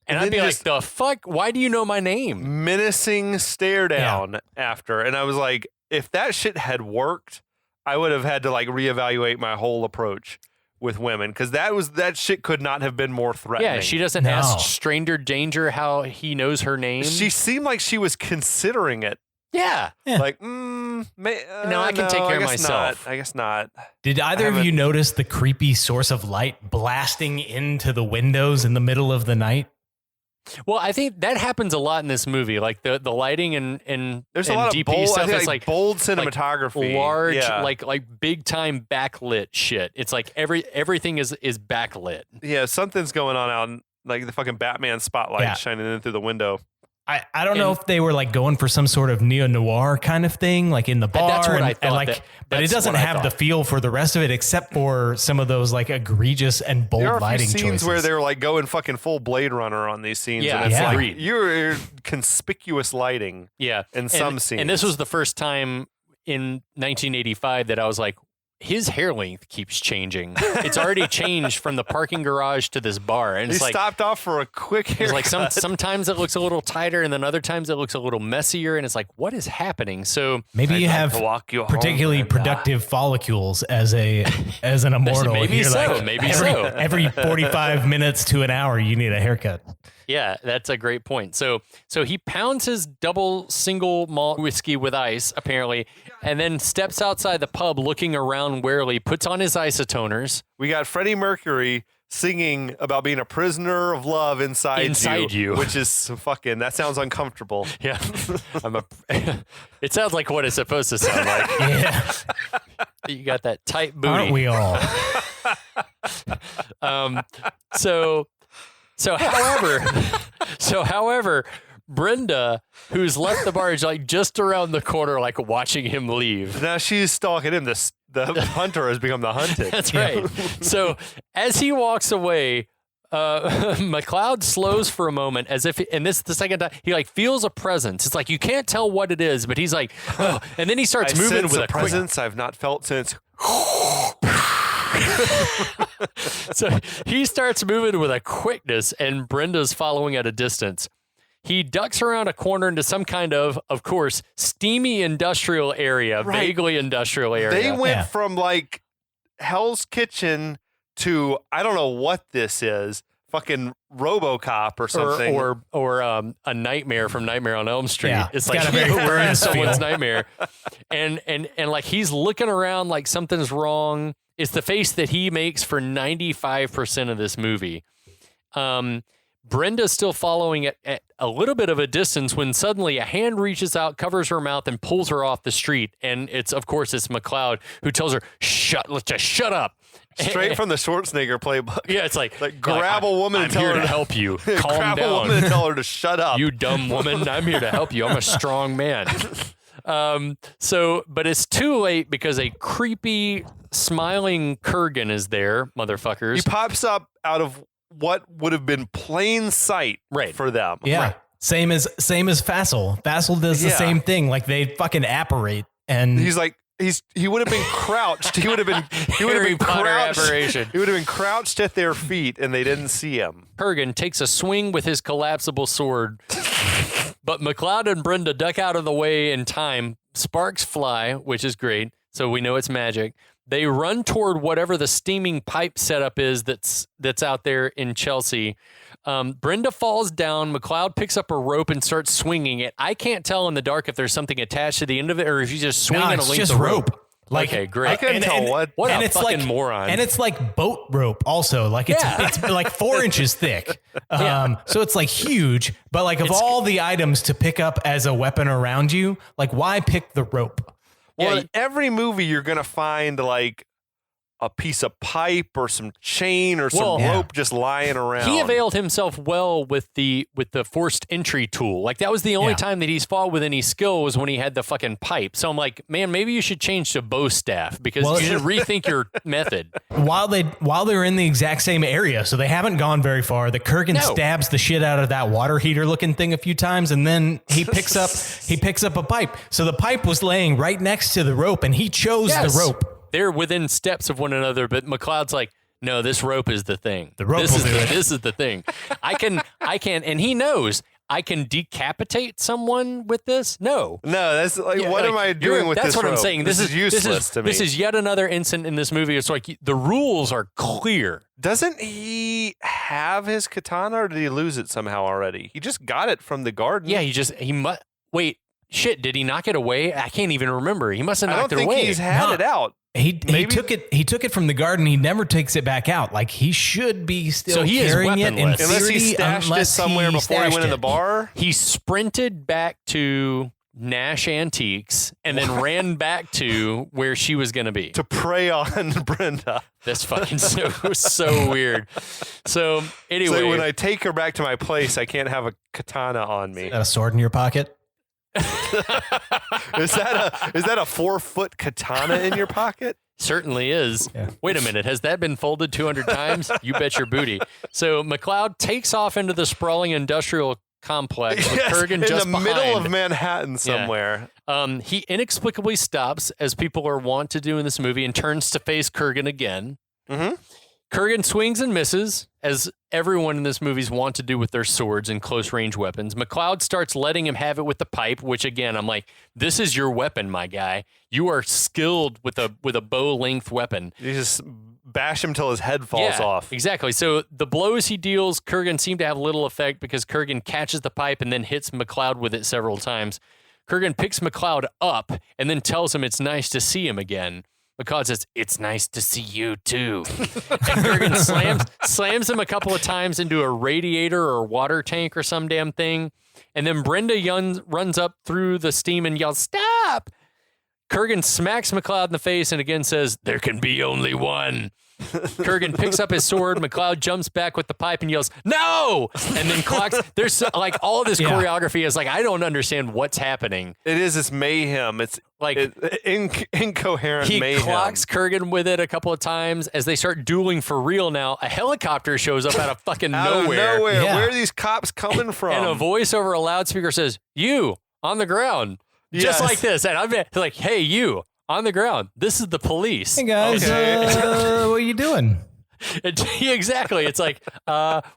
And And I'd then be he like, just- "The fuck? Why do you know my name?" menacing stare down after. And I was like, if that shit had worked, I would have had to like reevaluate my whole approach with women because that shit could not have been more threatening. Yeah, she doesn't No. ask stranger danger how he knows her name. She seemed like she was considering it. yeah. Yeah. Like, No, I can take care I of guess myself. Not. I guess not. Did either of haven't- you notice the creepy source of light blasting into the windows in the middle of the night? Well, I think that happens a lot in this movie, like the lighting and There's a and lot of DP bold, stuff I think, is like bold cinematography, large, yeah. like big time backlit shit. It's like everything is backlit. Yeah, something's going on out in like the fucking Batman spotlight Yeah. shining in through the window. I don't know if they were like going for some sort of neo-noir kind of thing, like in the bar. That's what I thought. But it doesn't have the feel for the rest of it, except for some of those like egregious and bold there are lighting scenes choices. where they're like going fucking full Blade Runner on these scenes. Yeah, and it's yeah. like you're conspicuous lighting. Yeah. In some scenes. And this was the first time in 1985 that I was like, his hair length keeps changing. It's already changed from the parking garage to this bar. And He it's like, stopped off for a quick haircut. it's like sometimes it looks a little tighter and then other times it looks a little messier. And it's like, what is happening? So maybe you I'd like have to walk you home, particularly Brenda. productive follicles as an immortal. Maybe You're so, like, maybe every, so. every 45 minutes to an hour, you need a haircut. yeah, that's a great point. So he pounds his double single malt whiskey with ice, apparently, and then steps outside the pub looking around warily, puts on his isotoners. We got Freddie Mercury singing about being a prisoner of love inside you. which is fucking, that sounds uncomfortable. Yeah. It sounds like what it's supposed to sound like. Yeah, You got that tight booty. aren't we all? However, Brenda, who's left the bar, is like just around the corner, like watching him leave. Now she's stalking him. The hunter has become the hunted. That's right. So as he walks away, McLeod slows for a moment as if, and this is the second time, he like feels a presence. It's like, you can't tell what it is, but he's like, oh, and then he starts I moving sense with a a quick. presence I've not felt since. So he starts moving with a quickness, and Brenda's following at a distance. He ducks around a corner into some kind of course, steamy industrial area, Right. vaguely industrial area. They went Yeah. from like Hell's Kitchen to I don't know what this is, fucking RoboCop or something. or a nightmare from Nightmare on Elm Street. Yeah, It's it's like got a very we're in Burns someone's feel. nightmare, and like he's looking around like something's wrong. It's the face that he makes for 95% of this movie. Brenda's still following at a little bit of a distance when suddenly a hand reaches out, covers her mouth, and pulls her off the street. And it's McLeod who tells her, let's just shut up. Straight from the Schwarzenegger playbook. Yeah, it's like grab a woman I'm and tell here her to help you. Calm grab a down. woman and tell her to shut up. You dumb woman. I'm here to help you. I'm a strong man. But it's too late because a creepy, smiling Kurgan is there, motherfuckers. He pops up out of what would have been plain sight Right. for them. Yeah, Right. same as Fassel. Fassel does the Yeah. same thing. Like they fucking apparate, and He's like he would have been crouched. He would have been Harry Potter crouched. apparition. He would have been crouched at their feet and they didn't see him. Kurgan takes a swing with his collapsible sword, but McLeod and Brenda duck out of the way in time. Sparks fly, which is great, so we know it's magic. They run toward whatever the steaming pipe setup is that's out there in Chelsea. Brenda falls down. McLeod picks up a rope and starts swinging it. I can't tell in the dark if there's something attached to the end of it or if you just swing no, and a it's length just of rope. Like, okay, great. I couldn't tell what. What and a it's fucking like moron. And it's like boat rope also. Like it's Yeah. it's like 4 inches thick. Yeah. So it's like huge. But like of all the items to pick up as a weapon around you, like why pick the rope? Well, Yeah, in every movie you're gonna find like a piece of pipe or some chain or some Well, rope just lying around. He availed himself well with the forced entry tool. Like that was the only Yeah. time that he's fought with any skill was when he had the fucking pipe. So I'm like, man, maybe you should change to bow staff because Well, you should rethink your method. While they're in the exact same area, so they haven't gone very far. The Kurgan No. stabs the shit out of that water heater looking thing a few times, and then he picks up a pipe. So the pipe was laying right next to the rope, and he chose Yes. the rope. They're within steps of one another, but McLeod's like, no, this rope is the thing. The rope this will is do it. This is the thing. I can, and he knows I can decapitate someone with this. No. No, that's like, Yeah, what like, am I doing with that's this what I'm rope? saying. This is useless to me. This is yet another instant in this movie. It's like the rules are clear. Doesn't he have his katana or did he lose it somehow already? He just got it from the garden. Yeah, wait, shit, did he knock it away? I can't even remember. He must have I knocked don't it think away. he's had No. it out. He Maybe- took it from the garden. He never takes it back out. Like he should be still So he is carrying it in weaponless. Unless he theory, stashed it unless somewhere before he stashed went in the it. bar. He sprinted back to Nash Antiques and then ran back to where she was going to be. To prey on Brenda. That's fucking so weird. So anyway. So when I take her back to my place, I can't have a katana on me. Got a sword in your pocket? Is that a 4-foot katana in your pocket? Certainly is. Yeah. Wait a minute. Has that been folded 200 times? You bet your booty. So McLeod takes off into the sprawling industrial complex with Kurgan just in the behind. middle of Manhattan somewhere. Yeah. He inexplicably stops, as people are wont to do in this movie, and turns to face Kurgan again. Mm-hmm. Kurgan swings and misses, as everyone in this movie's want to do with their swords and close-range weapons. McLeod starts letting him have it with the pipe, which, again, I'm like, this is your weapon, my guy. You are skilled with a bow-length weapon. You just bash him till his head falls off. Exactly. So the blows he deals, Kurgan seem to have little effect because Kurgan catches the pipe and then hits McLeod with it several times. Kurgan picks McLeod up and then tells him it's nice to see him again. McLeod says, "It's nice to see you too." And Kurgan slams him a couple of times into a radiator or water tank or some damn thing. And then Brenda runs up through the steam and yells, "Stop!" Kurgan smacks McLeod in the face and again says, "There can be only one." Kurgan picks up his sword. McLeod jumps back with the pipe and yells, "No!" And then clocks. There's like all of this choreography is like, I don't understand what's happening. It is this mayhem. It's like incoherent mayhem. He clocks Kurgan with it a couple of times as they start dueling for real now. A helicopter shows up out of fucking nowhere. Yeah. Where are these cops coming from? And a voice over a loudspeaker says, "You, on the ground." Yes. Just like this. And I'm like, "Hey, you. On the ground. This is the police." Hey guys, what are you doing? Exactly. It's like,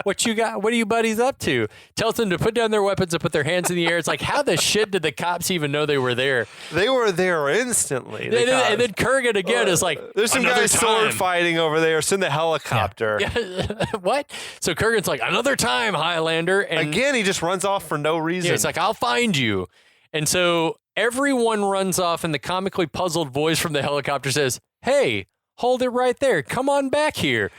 what you got? What are you buddies up to? Tells them to put down their weapons and put their hands in the air. It's like, how the shit did the cops even know they were there? They were there instantly. And then Kurgan again is like, there's some guys sword fighting over there. Send the helicopter. Yeah. What? So Kurgan's like, "Another time, Highlander." And again, he just runs off for no reason. Yeah, it's like, "I'll find you." And so everyone runs off, and the comically puzzled voice from the helicopter says, "Hey, hold it right there. Come on back here."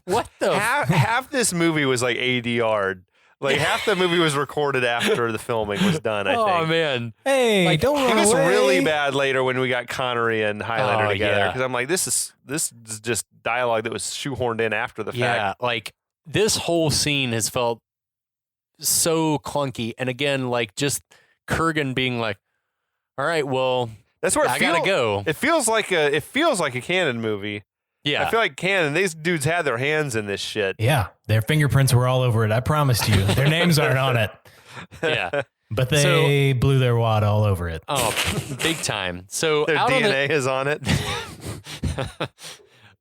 What the? Half this movie was like ADR'd. Like half the movie was recorded after the filming was done, I think. Oh, man. Hey, Like, don't run It was away. really bad later when we got Connery and Highlander together. yeah. Because I'm like, this is just dialogue that was shoehorned in after the fact. Yeah, like this whole scene has felt so clunky. And again, like just Kurgan being like, "All right, well, That's where I gotta go." It feels like a canon movie. Yeah. I feel like canon. These dudes had their hands in this shit. Yeah, their fingerprints were all over it. I promised you. Their names aren't on it, Yeah. but they blew their wad all over it. Oh, big time. So Their out DNA is on it.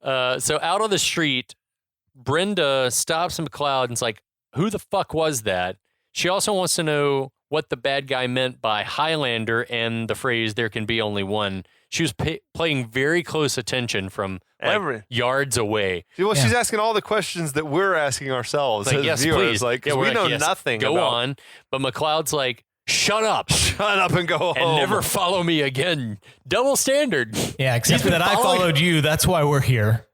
So out on the street, Brenda stops McLeod and is like, "Who the fuck was that?" She also wants to know what the bad guy meant by Highlander and the phrase "there can be only one." She was paying very close attention from yards away. Well, she's asking all the questions that we're asking ourselves Like, as yes, viewers. please. Like, Yeah, 'cause we're we know like, yes, nothing. Go about, on. But McLeod's like, "Shut up. Shut up and go home. And never follow me again." Double standard. Yeah, except He's been that I following- followed you. That's why we're here.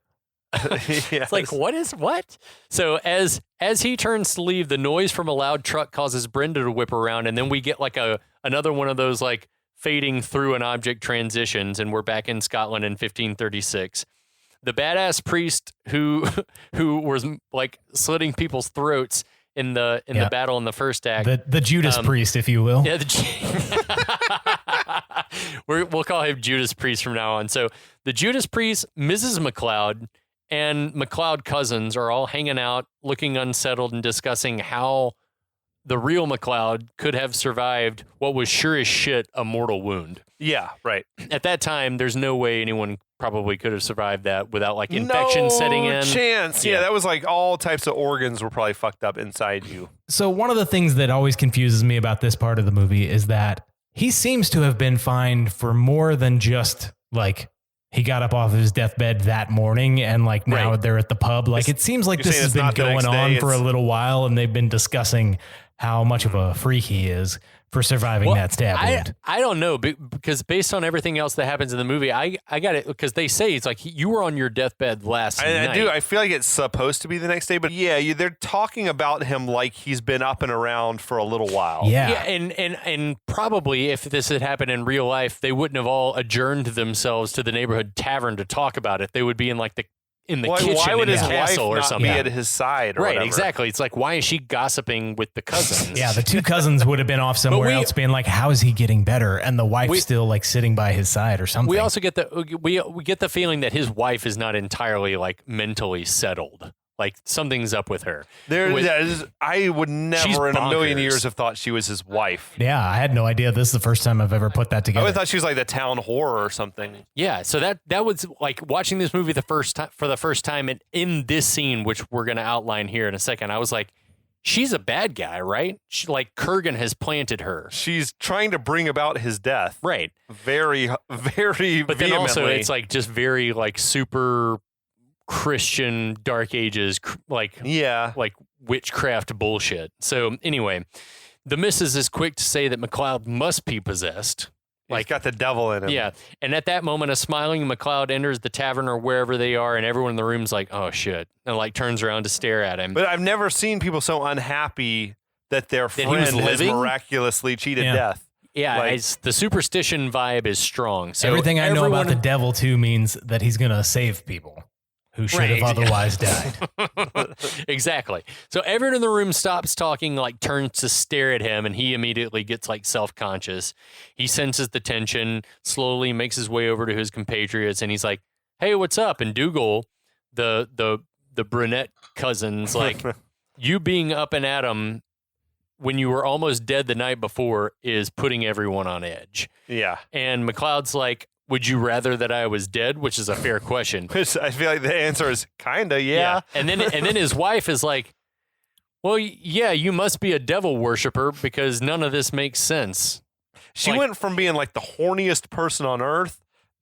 Yes. It's like, what? So as he turns to leave, the noise from a loud truck causes Brenda to whip around, and then we get like another one of those like fading through an object transitions, and we're back in Scotland in 1536. The badass priest who was like slitting people's throats in the battle in the first act. The Judas Priest, if you will. Yeah, we'll call him Judas Priest from now on. So the Judas Priest, Mrs. McLeod, and McLeod cousins are all hanging out, looking unsettled and discussing how the real McLeod could have survived what was sure as shit a mortal wound. Yeah, right. At that time, there's no way anyone probably could have survived that without like infection setting in. No chance. Yeah, that was like all types of organs were probably fucked up inside you. So one of the things that always confuses me about this part of the movie is that he seems to have been fined for more than just like he got up off of his deathbed that morning and like now they're at the pub. Like it seems like this has been going on for a little while and they've been discussing how much of a freak he is. for surviving that stab wound. I don't know, because based on everything else that happens in the movie, I got it, because they say it's like you were on your deathbed last night. I do. I feel like it's supposed to be the next day, but yeah, they're talking about him like he's been up and around for a little while. Yeah. And probably if this had happened in real life, they wouldn't have all adjourned themselves to the neighborhood tavern to talk about it. They would be in like the kitchen why would in his his castle wife or not something. be at his side? Or Right, whatever? exactly. It's like, why is she gossiping with the cousins? Yeah, the two cousins would have been off somewhere else being like, how is he getting better? And the wife still like sitting by his side or something. We also get we get the feeling that his wife is not entirely like mentally settled. Like something's up with her. I would never in a million bonkers. years have thought she was his wife. Yeah, I had no idea. This is the first time I've ever put that I together. would have thought she was like the town whore or something. Yeah, so that was like watching this movie for the first time, and in this scene, which we're gonna outline here in a second, I was like, she's a bad guy, right? Like Kurgan has planted her. She's trying to bring about his death. Right. Very, very But then also vehemently. it's like just very like super Christian Dark Ages, like witchcraft bullshit. So anyway, the missus is quick to say that McLeod must be possessed. Like got the devil in him. Yeah. And at that moment, a smiling McLeod enters the tavern or wherever they are, and everyone in the room's like, oh shit. And like turns around to stare at him. But I've never seen people so unhappy that their he friend was has living? miraculously cheated Yeah. death. Yeah, Like- the superstition vibe is strong. So Everything I know about everyone- the devil too means that he's going to save people who should have Right. otherwise died. Exactly. So everyone in the room stops talking, like turns to stare at him, and he immediately gets like self-conscious. He senses the tension, slowly makes his way over to his compatriots, and he's like, "Hey, what's up?" And Dougal, the brunette cousin's like, "You being up and at him when you were almost dead the night before is putting everyone on edge." Yeah. And McLeod's like, "Would you rather that I was dead?" Which is a fair question. Which I feel like the answer is kinda, yeah. And then his wife is like, "Well, yeah, you must be a devil worshiper because none of this makes sense." She Like- went from being like the horniest person on earth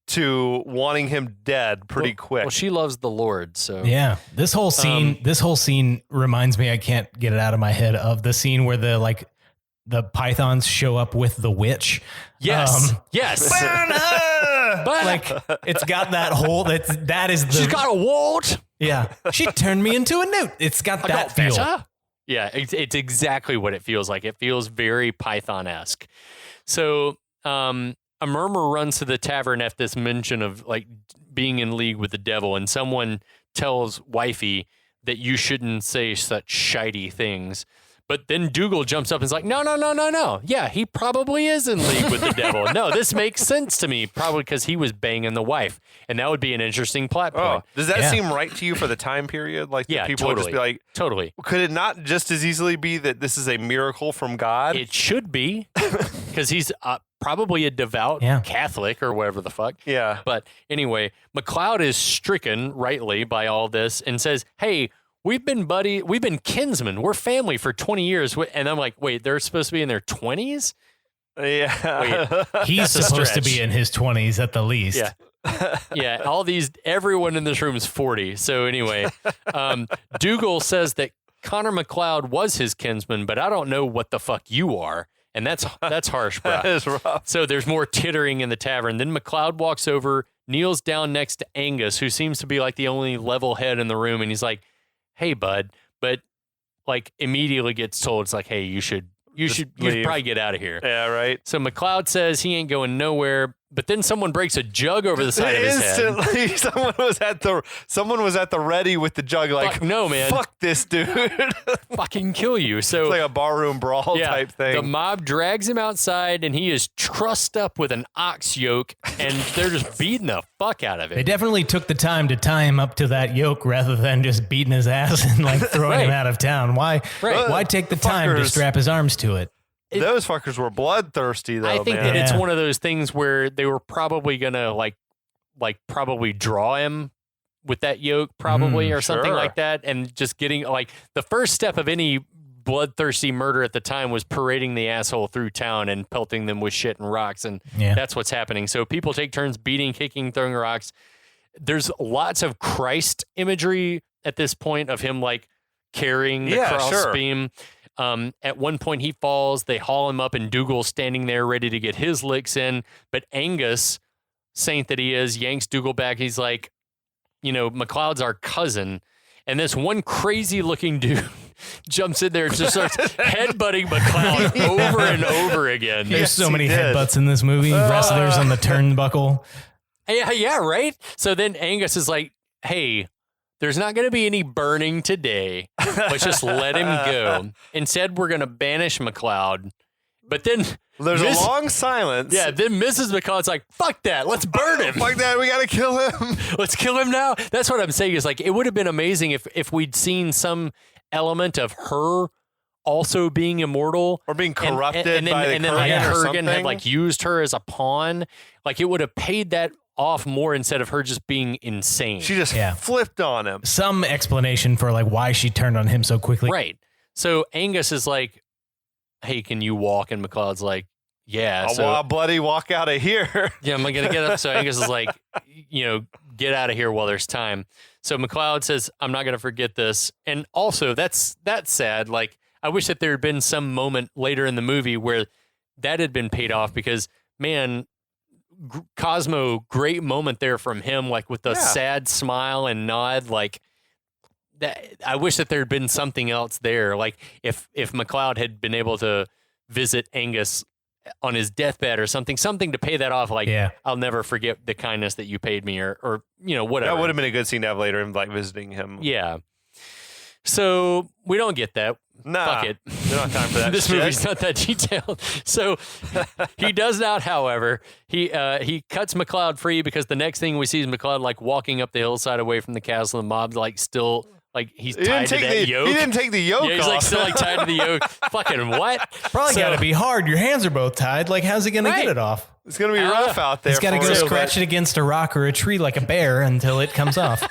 to wanting him dead pretty quick. Well, she loves the Lord, so Yeah, this whole scene reminds me, I can't get it out of my head, of the scene where the pythons show up with the witch. yes, yes. Burn her! But Like it's got that whole that is the she's got a wart. yeah. She turned me into a newt. It's got I that got feel. better. Yeah, it's exactly what it feels like. It feels very Python-esque. So, a murmur runs to the tavern at this mention of like being in league with the devil, and someone tells Wifey that you shouldn't say such shitey things. But then Dougal jumps up and is like, no. Yeah, he probably is in league with the devil. No, this makes sense to me, probably because he was banging the wife. And that would be an interesting plot point. Does that Yeah. seem right to you for the time period? Like, Yeah, that people would just totally. be like, Totally. could it not just as easily be that this is a miracle from God? It should be, because he's probably a devout Yeah. Catholic or whatever the fuck. yeah. But anyway, McLeod is stricken rightly by all this and says, "Hey, we've been kinsmen. We're family for 20 years." And I'm like, wait, they're supposed to be in their 20s? Yeah. He's That's a supposed to stretch. be in his 20s at the least. Yeah. Yeah, everyone in this room is 40. So anyway, Dougal says that Connor McLeod was his kinsman, but I don't know what the fuck you are. And that's harsh, bro. That is rough. So there's more tittering in the tavern. Then McLeod walks over, kneels down next to Angus, who seems to be like the only level head in the room, and he's like, "Hey, bud," but like immediately gets told, it's like, "Hey, you should leave. probably get out of here." Yeah, right. So McLeod says he ain't going nowhere, but then someone breaks a jug over the side of his head. Instantly, someone was at the ready with the jug, like, Fuck no, man. fuck this dude. It's Fucking kill you. So like a barroom brawl type thing. the mob drags him outside, and he is trussed up with an ox yoke, and they're just beating the fuck out of They it. definitely took the time to tie him up to that yoke rather than just beating his ass and like throwing him Right. out of town. Why take the time to Fuckers. strap his arms to it? Those fuckers were bloodthirsty, though. I think man. that it's Yeah. one of those things where they were probably gonna like probably draw him with that yoke, probably or something sure. like that, and just getting like the first step of any bloodthirsty murder at the time was parading the asshole through town and pelting them with shit and rocks, and Yeah. that's what's happening. So people take turns beating, kicking, throwing rocks. There's lots of Christ imagery at this point of him like carrying the Yeah, cross sure. beam. At one point, he falls. They haul him up, and Dougal's standing there ready to get his licks in. But Angus, saint that he is, yanks Dougal back. He's like, McLeod's our cousin. And this one crazy-looking dude jumps in there and just starts headbutting McLeod over and over again. There's so many headbutts in this movie. Wrestlers on the turnbuckle. Yeah, right? So then Angus is like, hey, there's not going to be any burning today. Let's just let him go. Instead, we're going to banish McLeod. But then there's a long silence. Yeah, then Mrs. McLeod's like, fuck that. Let's burn him. Fuck that. We got to kill him. Let's kill him now. That's what I'm saying is like, it would have been amazing if we'd seen some element of her also being immortal. Or being corrupted and then, by the and then Kurgan or Kurgan something. had like used her as a pawn. Like it would have paid that off more instead of her just being insane. She just flipped on him. Some explanation for like why she turned on him so quickly. Right. So Angus is like, hey, can you walk? And McLeod's like, yeah. I'll bloody walk out of here. Yeah, I'm going to get up. So Angus is like, get out of here while there's time. So McLeod says, I'm not going to forget this. And also, that's sad. Like, I wish that there had been some moment later in the movie where that had been paid off because, man, Cosmo, great moment there from him, like with the sad smile and nod, like that. I wish that there had been something else there. Like if McLeod had been able to visit Angus on his deathbed or something to pay that off. Like, I'll never forget the kindness that you paid me or whatever. That would have been a good scene to have later, him like visiting him. Yeah. So we don't get that. Nah, fuck it. There's not time for that. This movie's not that detailed. So he does not, however, he cuts McLeod free because the next thing we see is McLeod like walking up the hillside away from the castle. The mob's like still like he's tied to that yoke. He didn't take the yoke off. He's like still like tied to the yoke. Fucking what? Probably got to be hard. Your hands are both tied. Like, how's he going to get it off? It's going to be rough out there. He's got to go scratch it against a rock or a tree like a bear until it comes off.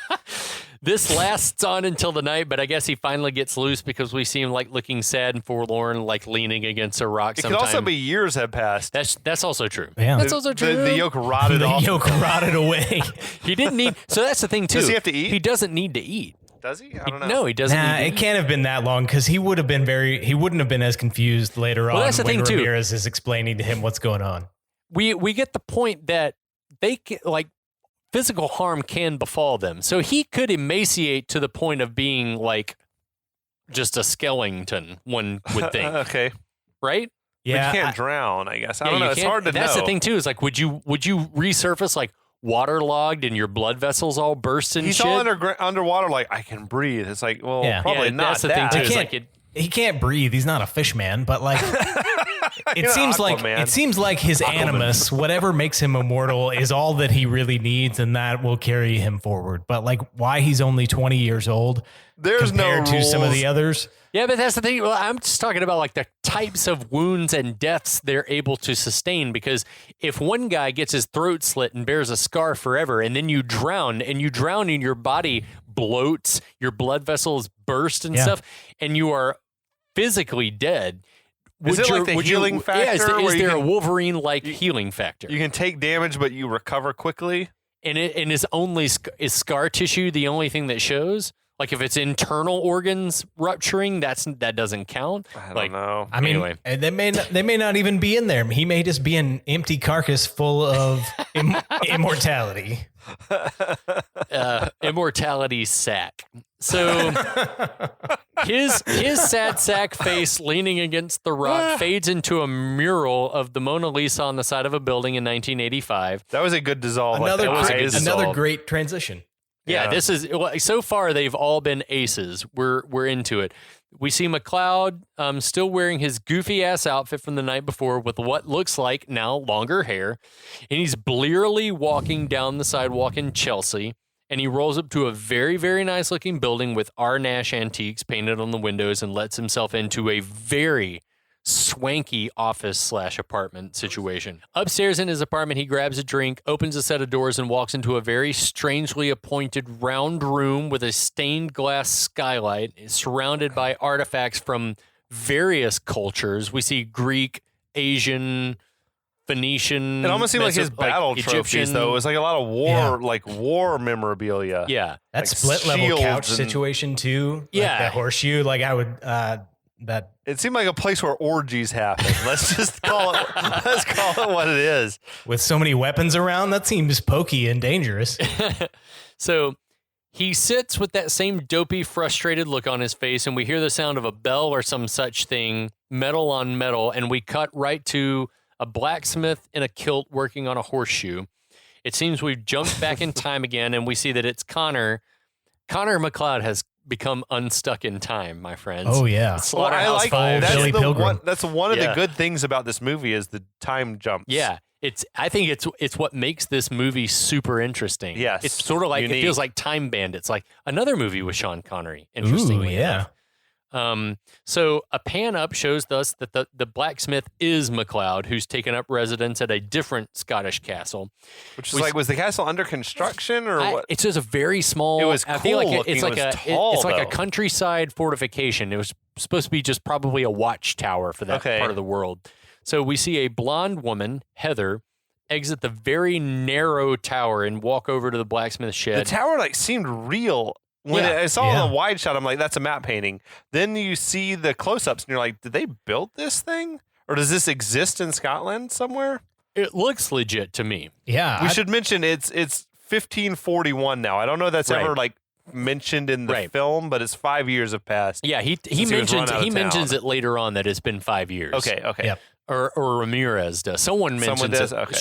This lasts on until the night, but I guess he finally gets loose because we see him like looking sad and forlorn, like leaning against a rock. It could also be years have passed. That's also true. Yeah. That's also true. The yoke rotted off. The yoke rotted away. He didn't need. So that's the thing too. Does he have to eat? He doesn't need to eat. Does he? I don't know. No, he doesn't. Nah, it can't have been that long because he wouldn't have been as confused later on that's the when thing, Ramirez is explaining to him what's going on. We get the point that they can, like physical harm can befall them. So he could emaciate to the point of being like just a skeleton, one would think. Okay. Right? Yeah. But you can't drown, I guess. I don't know. It's hard to know. That's the thing too, is like would you resurface like waterlogged and your blood vessels all burst and He's shit? all underwater like I can breathe. It's like, well, probably not. That's the thing too. Is like he can't breathe. He's not a fish man, but like it seems like his animus, whatever makes him immortal, is all that he really needs, and that will carry him forward. But like, why he's only 20 years old compared to some of the others? Yeah, but that's the thing. Well, I'm just talking about like the types of wounds and deaths they're able to sustain. Because if one guy gets his throat slit and bears a scar forever, and then you drown, and your body bloats, your blood vessels burst and stuff, and you are physically dead. Is it like the healing factor? Yeah, is there a Wolverine-like healing factor? You can take damage, but you recover quickly. And is scar tissue the only thing that shows? Like if it's internal organs rupturing, that doesn't count. I don't know. I mean, anyway. they may not even be in there. He may just be an empty carcass full of immortality. Immortality sack. So his sad sack face leaning against the rock fades into a mural of the Mona Lisa on the side of a building in 1985. That was a good dissolve. Another great transition. Yeah, this is so far they've all been aces. We're into it. We see McLeod still wearing his goofy ass outfit from the night before with what looks like now longer hair, and he's blearily walking down the sidewalk in Chelsea. And he rolls up to a very, very nice looking building with R. Nash Antiques painted on the windows and lets himself into a very swanky office/apartment situation. Upstairs in his apartment, he grabs a drink, opens a set of doors, and walks into a very strangely appointed round room with a stained glass skylight surrounded by artifacts from various cultures. We see Greek, Asian, Phoenician. It almost seemed like his battle trophies, though. It was like a lot of war memorabilia. Yeah. That split level couch situation, too. Yeah. Like the horseshoe. Like I would that It seemed like a place where orgies happen. Let's just call it. Let's call it what it is. with so many weapons around, that seems pokey and dangerous. So he sits with that same dopey, frustrated look on his face, and we hear the sound of a bell or some such thing, metal on metal, and we cut right to a blacksmith in a kilt working on a horseshoe. It seems we've jumped back in time again, and we see that it's Connor. Connor McLeod has become unstuck in time, my friends. Oh, yeah. Slaughterhouse like Five. that's Billy the Pilgrim. one. That's one of Yeah. the good things about this movie is the time jumps. Yeah. I think it's what makes this movie super interesting. Yes. It's sort of like, Unique. it feels like Time Bandits, like another movie with Sean Connery. Interestingly Ooh, yeah. enough. So a pan up shows us that the blacksmith is McLeod, who's taken up residence at a different Scottish castle. Which is like, was the castle under construction or what? It's just a very small. It was I feel cool like looking. it's It like was a tall, it's like a though. countryside fortification. It was supposed to be just probably a watchtower for that Okay. part of the world. So we see a blonde woman, Heather, exit the very narrow tower and walk over to the blacksmith The shed. tower like seemed real. When Yeah. I saw Yeah. the wide shot, I'm like, that's a matte painting. Then you see the close-ups, and you're like, did they build this thing, or does this exist in Scotland somewhere? It looks legit to me. Yeah. We should mention it's 1541 now. I don't know if that's Right. ever like mentioned in the Right. film, but it's 5 years have passed. Yeah, he Since he was mentions run out of mentions town. it later on that it's been 5 years. Okay. Yep. Or Ramirez does. Someone mentions does? it Okay.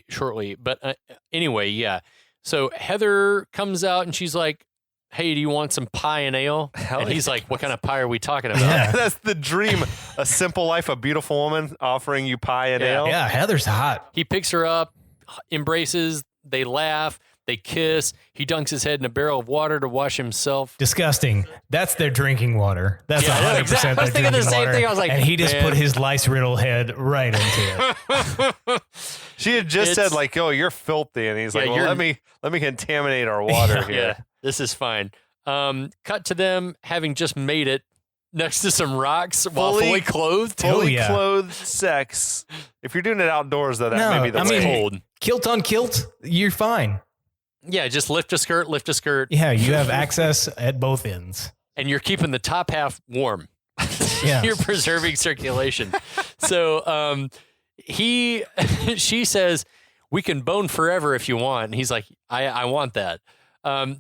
shortly. But anyway, yeah. So Heather comes out and she's like, "Hey, do you want some pie and ale?" Hell And he's yeah. like, "What kind of pie are we talking about?" Yeah. That's the dream. A simple life, a beautiful woman offering you pie and Yeah. ale. Yeah, Heather's hot. He picks her up, embraces, they laugh, they kiss. He dunks his head in a barrel of water to wash himself. Disgusting. That's their drinking water. That's Yeah, I know, 100% exactly. I their was thinking the drinking same water. thing. I was like, and he just man. put his lice-riddled head right into it. She had just It's- said like, "Oh, you're filthy," and he's Yeah, like, "Well, you're- let me contaminate our water here." Yeah, this is fine. Cut to them having just made it next to some rocks while fully clothed. Oh, Fully yeah. clothed sex. If you're doing it outdoors, though, that No, may be the I way. mean- Cold. Kilt on kilt, you're fine. Yeah, just lift a skirt, Yeah, you have access at both ends. and you're keeping the top half warm. Yeah. You're preserving circulation. So she says, "We can bone forever if you want." And he's like, I want that.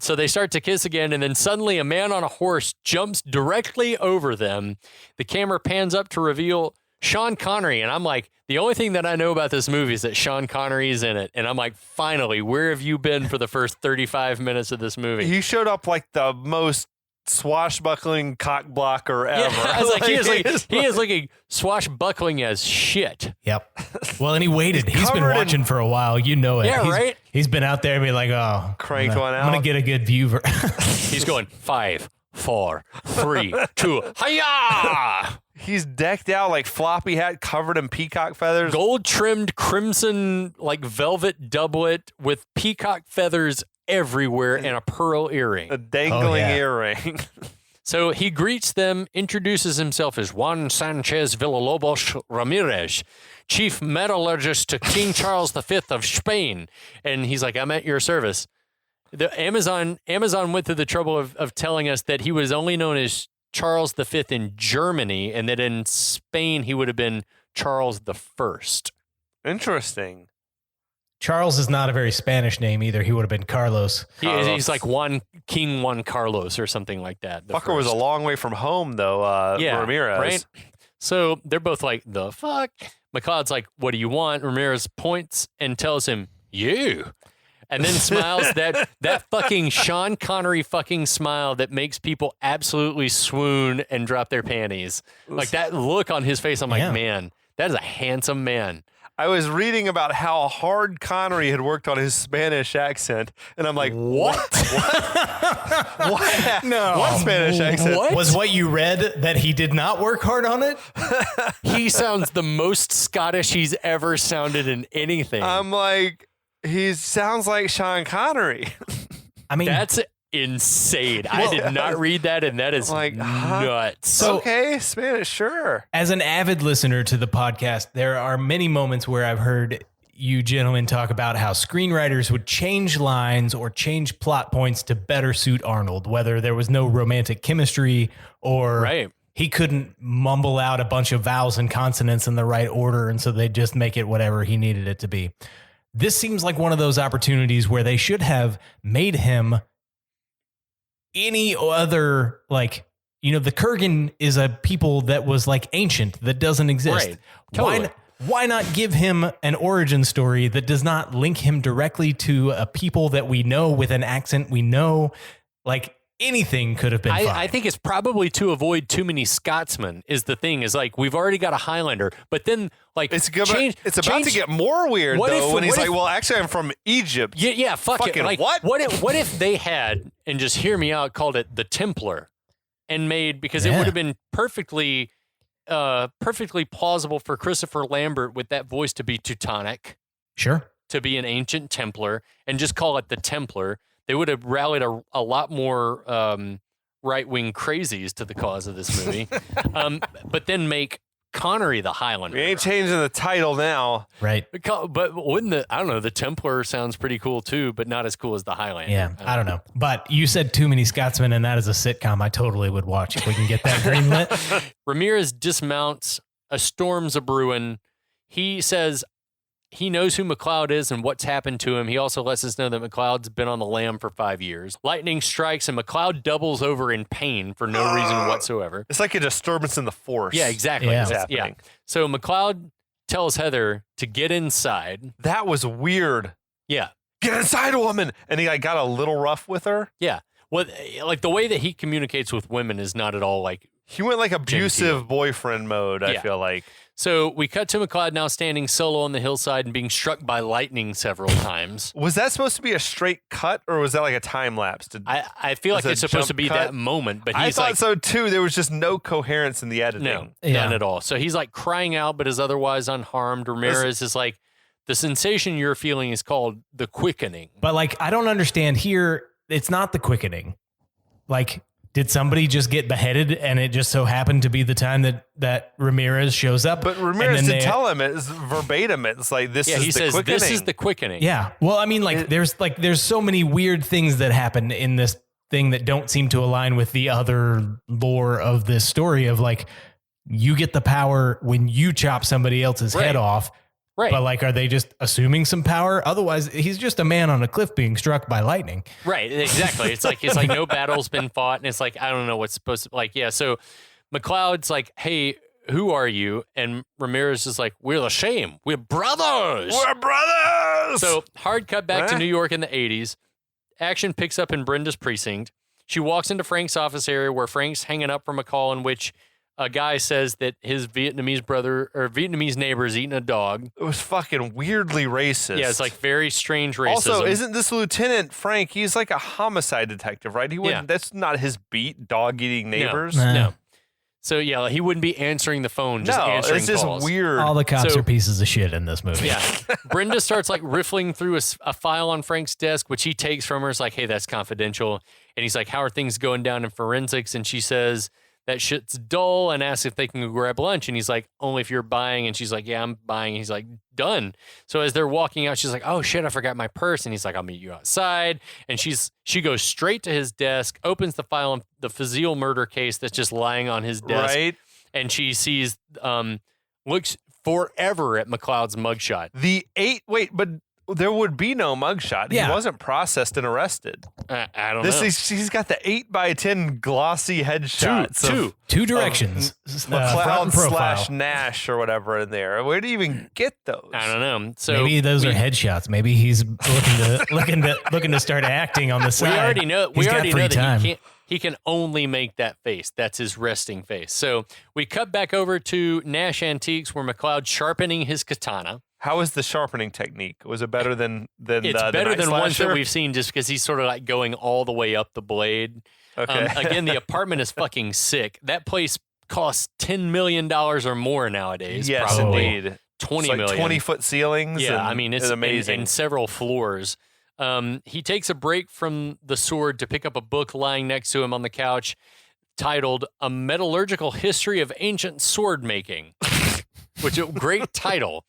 So they start to kiss again, and then suddenly a man on a horse jumps directly over them. The camera pans up to reveal Sean Connery, and I'm like, the only thing that I know about this movie is that Sean Connery is in it. And I'm like, finally, where have you been for the first 35 minutes of this movie? He showed up like the most swashbuckling cock blocker ever. Yeah, I was like, it's he is looking swashbuckling as shit. Yep. Well, and he waited. He's been covered in- watching for a while. You know it. Yeah, He's- right? He's been out there and be like, oh, Crank one I'm going out. to get a good view. He's going 5, 4, 3, 2, hiya! He's decked out like floppy hat covered in peacock feathers. Gold trimmed crimson like velvet doublet with peacock feathers everywhere and a pearl earring. A dangling yeah. earring. So he greets them, introduces himself as Juan Sanchez Villalobos Ramirez, chief metallurgist to King Charles V of Spain. And he's like, "I'm at your service." The Amazon went through the trouble of telling us that he was only known as Charles V in Germany, and that in Spain he would have been Charles I. Interesting. Charles is not a very Spanish name either. He would have been Carlos. He's like King Juan Carlos or something like that. the Fucker was a first. long way from home, though. Yeah, Ramirez. right? So they're both like, "The fuck?" McLeod's like, "What do you want?" Ramirez points and tells him, "You." And then smiles that fucking Sean Connery fucking smile that makes people absolutely swoon and drop their panties. Like that look on his face, I'm like, Yeah. man, that is a handsome man. I was reading about how hard Connery had worked on his Spanish accent, and I'm like, what? What? No. What Spanish accent? What? Was what you read that he did not work hard on it? He sounds the most Scottish he's ever sounded in anything. I'm like, he sounds like Sean Connery. I mean, That's insane. I did not read that, and that is Like, huh? nuts. So- Okay, Spanish, sure. as an avid listener to the podcast, there are many moments where I've heard you gentlemen talk about how screenwriters would change lines or change plot points to better suit Arnold, whether there was no romantic chemistry or Right. he couldn't mumble out a bunch of vowels and consonants in the right order, and so they'd just make it whatever he needed it to be. This seems like one of those opportunities where they should have made him any other, like, you know, the Kurgan is a people that was like ancient, that doesn't exist. Right. Totally. Why not give him an origin story that does not link him directly to a people that we know with an accent we know? Like, anything could have been fine. I think it's probably to avoid too many Scotsmen is the thing. Is like, we've already got a Highlander, but then like It's about to get more weird though when he's like, well, actually, I'm from Egypt. Yeah, fuck Fucking it. Like, what? What if they had, and just hear me out, called it the Templar, and made, because it would have been perfectly plausible for Christopher Lambert with that voice to be Teutonic, Sure. to be an ancient Templar, and just call it the Templar. They would have rallied a lot more right-wing crazies to the cause of this movie. But then make Connery the Highlander. We ain't changing the title now. Right. But wouldn't the Templar sounds pretty cool too, but not as cool as the Highlander. Yeah, I don't know. But you said Too Many Scotsmen, and that is a sitcom I totally would watch if we can get that greenlit. Ramirez dismounts. A storm's a brewing. He says he knows who McLeod is and what's happened to him. He also lets us know that McLeod's been on the lam for 5 years. Lightning strikes, and McLeod doubles over in pain for no reason whatsoever. It's like a disturbance in the force. Yeah, exactly. Yeah. It's happening. So McLeod tells Heather to get inside. That was weird. Yeah. Get inside, woman. And he like got a little rough with her. Yeah. Well, like the way that he communicates with women is not at all like. He went like abusive Genteel. boyfriend mode, I Yeah. feel like. So we cut to McLeod now standing solo on the hillside and being struck by lightning several times. Was that supposed to be a straight cut or was that like a time lapse? I feel like Was it it's supposed to jump be cut? that moment, but I he's thought like, so too. There was just no coherence in the editing. no, Yeah. none at all. So he's like crying out, but is otherwise unharmed. Ramirez is like, the sensation you're feeling is called the quickening. But like, I don't understand here. It's not the quickening. Like, did somebody just get beheaded and it just so happened to be the time that Ramirez shows up? But and Ramirez then didn't tell him. It's verbatim. It's like, this Yeah, is he the says, quickening. this is the quickening. Yeah. Well, I mean, like, there's so many weird things that happen in this thing that don't seem to align with the other lore of this story of like, you get the power when you chop somebody else's head off. Right. But like, are they just assuming some power? Otherwise, he's just a man on a cliff being struck by lightning. Right, exactly. It's like no battle's been fought, and it's like, I don't know what's supposed to, like, yeah. So McLeod's like, hey, who are you? And Ramirez is like, we're the Shame. We're brothers. We're brothers. So hard cut back to Huh? New York in the 80s. Action picks up in Brenda's precinct. She walks into Frank's office area where Frank's hanging up from a call in which a guy says that his Vietnamese brother or Vietnamese neighbor is eating a dog. it was fucking weirdly racist. Yeah, it's like very strange racism. Also, isn't this Lieutenant Frank? He's like a homicide detective, right? He wouldn't. Yeah. That's not his beat. Dog eating neighbors. Nah. No. So yeah, he wouldn't be answering the phone, just No, answering it's just calls. weird. All the cops So- are pieces of shit in this movie. Yeah. Brenda starts like riffling through a file on Frank's desk, which he takes from her. It's like, hey, that's confidential. And he's like, how are things going down in forensics? And she says, that shit's dull, and asks if they can go grab lunch. And he's like, only if you're buying. And she's like, yeah, I'm buying. And he's like, done. So as they're walking out, she's like, oh shit, I forgot my purse. And he's like, I'll meet you outside. And she goes straight to his desk, opens the file on the Fazil murder case that's just lying on his desk. Right? And she sees, looks forever at McLeod's mugshot. But there would be no mugshot. Yeah. He wasn't processed and arrested. I don't know. He's got the 8x10 glossy headshots. of Two directions. front McLeod and profile. / Nash or whatever in there. Where do you even get those? I don't know. So Maybe those are headshots. Maybe he's looking to start acting on the we side. already know. He's We got already free know time. that he can only make that face. That's his resting face. So we cut back over to Nash Antiques, where McLeod's sharpening his katana. How is the sharpening technique? Was it better than It's the better Night than ones that Slasher? we've seen, just because he's sort of like going all the way up the blade. Okay. Again, the apartment is fucking sick. That place costs $10 million or more nowadays. Yes, probably. indeed. 20 It's like million. 20-foot ceilings. Yeah, and I mean, it's amazing. in several floors. He takes a break from the sword to pick up a book lying next to him on the couch titled A Metallurgical History of Ancient Sword Making, which is a great title.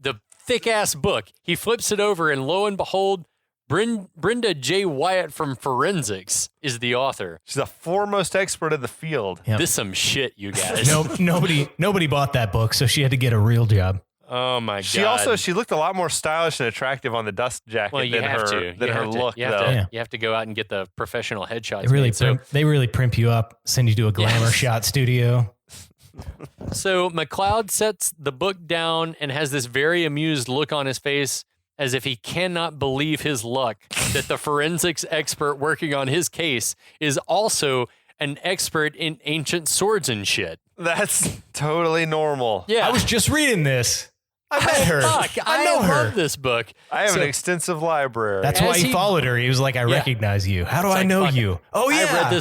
The thick-ass book. He flips it over, and lo and behold, Brenda J. Wyatt from Forensics is the author. She's the foremost expert in the field. Yep. This some shit, you guys. Nobody bought that book, so she had to get a real job. Oh my god. She looked a lot more stylish and attractive on the dust jacket than her look. You have to go out and get the professional headshots. They really primp you up, send you to a glamour shot studio. So McLeod sets the book down and has this very amused look on his face as if he cannot believe his luck that the forensics expert working on his case is also an expert in ancient swords and shit. That's totally normal. Yeah. I was just reading this. I met her. Fuck, I know her. love this book. I have an extensive library. That's why he followed her. He was like, I recognize you. How do I know you? Oh, yeah.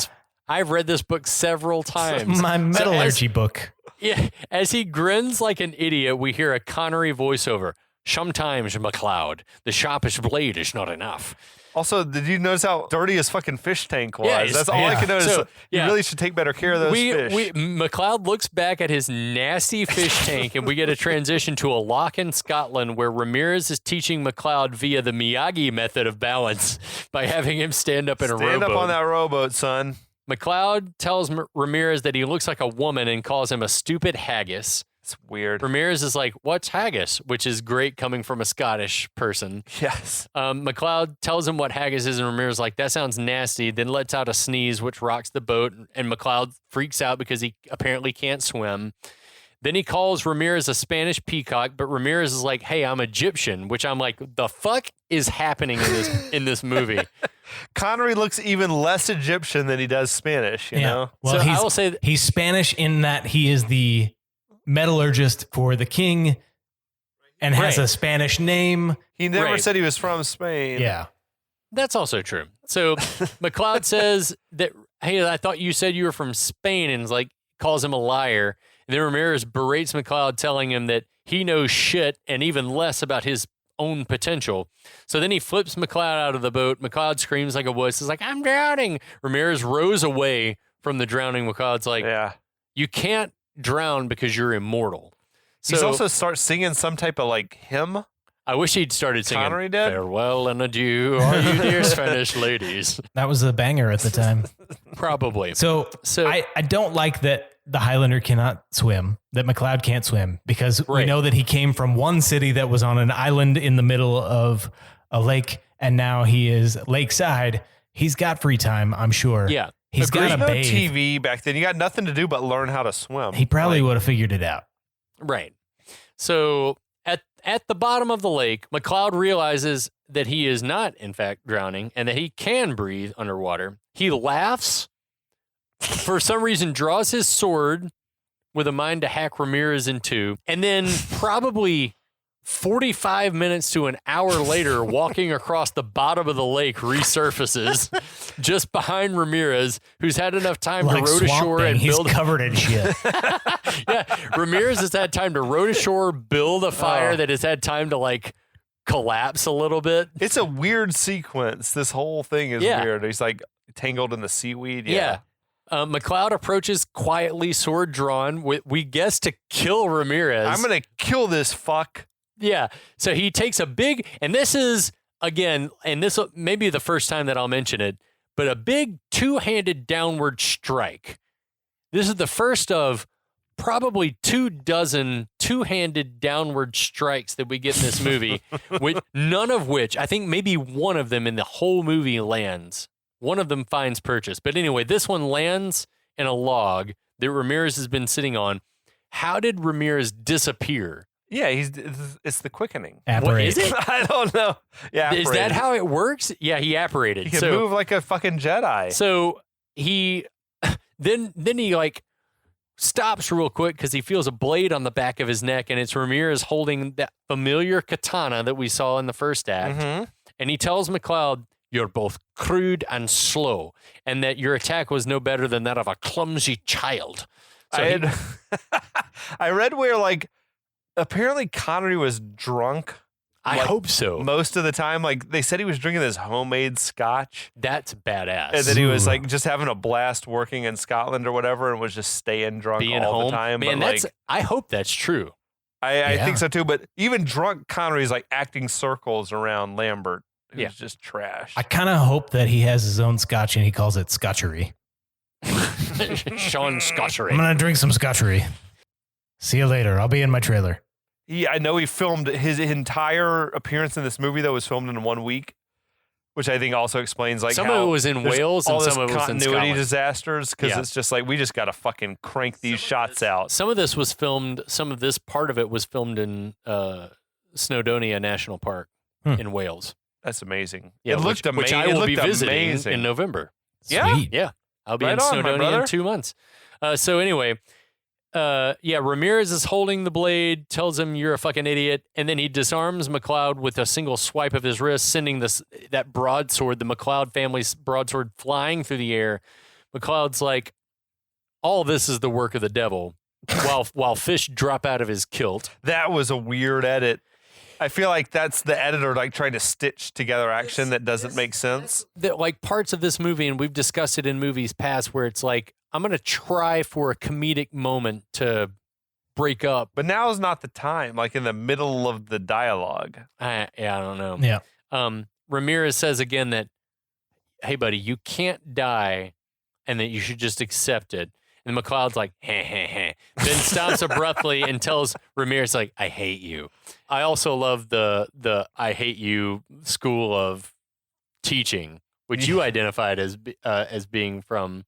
I've read this book several times. My metallurgy book. Yeah. As he grins like an idiot, we hear a Connery voiceover. Sometimes, McLeod, the sharpest blade is not enough. Also, did you notice how dirty his fucking fish tank was? Yeah, That's all I can notice. So, you really should take better care of those fish. McLeod looks back at his nasty fish tank, and we get a transition to a lock in Scotland where Ramirez is teaching McLeod via the Miyagi method of balance by having him stand up in a rowboat. Stand up on that rowboat, son. McLeod tells Ramirez that he looks like a woman and calls him a stupid haggis. It's weird. Ramirez is like, what's haggis? Which is great coming from a Scottish person. Yes. McLeod tells him what haggis is, and Ramirez is like, that sounds nasty, then lets out a sneeze, which rocks the boat, and McLeod freaks out because he apparently can't swim. Then he calls Ramirez a Spanish peacock, but Ramirez is like, hey, I'm Egyptian, which I'm like, the fuck is happening in this movie? Connery looks even less Egyptian than he does Spanish, you know? Well, so I will say he's Spanish in that he is the metallurgist for the king and has a Spanish name. He never said he was from Spain. Yeah. That's also true. So McLeod says that, hey, I thought you said you were from Spain, and like calls him a liar. And then Ramirez berates McLeod, telling him that he knows shit and even less about his own potential. So then he flips McLeod out of the boat. McLeod screams like a wuss. He's like, I'm drowning. Ramirez rows away from the drowning. McLeod's like, you can't drown because you're immortal. So he's also starts singing some type of like hymn. I wish he'd started singing Connery did? Farewell and adieu, are you dear Spanish ladies? That was a banger at the time. Probably. So I don't like that the Highlander cannot swim, that McLeod can't swim, because we know that he came from one city that was on an island in the middle of a lake, and now he is lakeside. He's got free time, I'm sure. Yeah. He's got no bathe. TV back then. You got nothing to do but learn how to swim. He probably would have figured it out. Right. So at the bottom of the lake, McLeod realizes that he is not, in fact, drowning and that he can breathe underwater. He laughs, for some reason draws his sword with a mind to hack Ramirez in two, and then probably 45 minutes to an hour later, walking across the bottom of the lake, resurfaces just behind Ramirez, who's had enough time to row to shore and build. He's covered in shit. Yeah, Ramirez has had time to row to shore, build a fire that has had time to like collapse a little bit. It's a weird sequence. This whole thing is weird. He's like tangled in the seaweed. Yeah. McLeod approaches quietly, sword drawn. We guess to kill Ramirez. I'm gonna kill this fuck. Yeah. So he takes a big, and this is, again, and this may be the first time that I'll mention it, but a big two-handed downward strike. This is the first of probably 24 two-handed downward strikes that we get in this movie, none of which, I think maybe one of them in the whole movie lands. One of them finds purchase. But anyway, this one lands in a log that Ramirez has been sitting on. How did Ramirez disappear? Yeah, it's the quickening. What is it? I don't know. Yeah, is that how it works? Yeah, he apparated. He can move like a fucking Jedi. So he then he like stops real quick because he feels a blade on the back of his neck, and it's Ramirez holding that familiar katana that we saw in the first act. And he tells McLeod, "You're both crude and slow, and that your attack was no better than that of a clumsy child." So I read where like apparently Connery was drunk. I hope so. Most of the time, like they said he was drinking this homemade scotch. That's badass. And then he was like just having a blast working in Scotland or whatever, and was just staying drunk all the time. Man, but I hope that's true. I think so too. But even drunk Connery's like acting circles around Lambert. who's just trash. I kind of hope that he has his own scotch and he calls it scotchery. Sean Scotchery. I'm going to drink some scotchery. See you later. I'll be in my trailer. I know he filmed his entire appearance in this movie that was filmed in 1 week, which I think also explains like some how of it was in there's Wales all and this some of it was in continuity Scotland. disasters because it's just like we just got to fucking crank these shots out. Some of this was filmed. Some of this part of it was filmed in Snowdonia National Park in Wales. That's amazing. Yeah, it looked amazing. Which I will be visiting amazing. in November. Yeah? Sweet. Yeah, I'll be Right in on, my Snowdonia brother. in 2 months. So anyway, Ramirez is holding the blade, tells him you're a fucking idiot, and then he disarms McLeod with a single swipe of his wrist, sending that broadsword, the McLeod family's broadsword, flying through the air. McLeod's like, all this is the work of the devil, while fish drop out of his kilt. That was a weird edit. I feel like that's the editor like trying to stitch together action that doesn't make sense. Like parts of this movie, and we've discussed it in movies past, where it's like, I'm going to try for a comedic moment to break up. But now is not the time, like in the middle of the dialogue. I don't know. Yeah. Ramirez says again that, hey, buddy, you can't die and that you should just accept it. And McLeod's like, heh, heh, heh. Then stops abruptly and tells Ramirez, like, I hate you. I also love the I hate you school of teaching, which you identified as being from.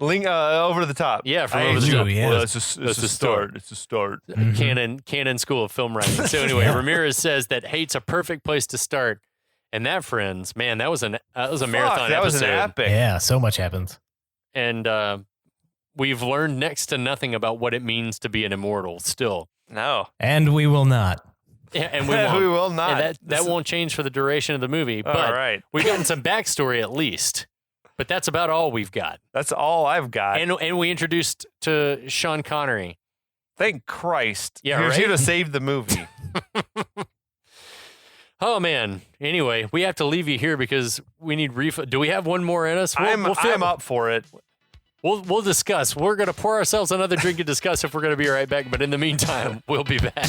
Over the top. Yeah, from I Over the hate Top. you. Yeah. Well, it's a start. It's a start. Canon School of Film Writing. So anyway, Ramirez says that hate's a perfect place to start. And that, friends, man, that was a marathon That was episode. an epic. Yeah, so much happens. And we've learned next to nothing about what it means to be an immortal still. No. And we will not. Yeah, and we won't. We will not. And that won't change for the duration of the movie. But All right. we've gotten some backstory at least. But that's about all we've got. That's all I've got. And we introduced to Sean Connery. Thank Christ. Yeah, He was here right? to save the movie. Oh man. Anyway, we have to leave you here because we need Do we have one more in us? I'm up for it. We'll discuss. We're gonna pour ourselves another drink and discuss if we're gonna be right back. But in the meantime, we'll be back.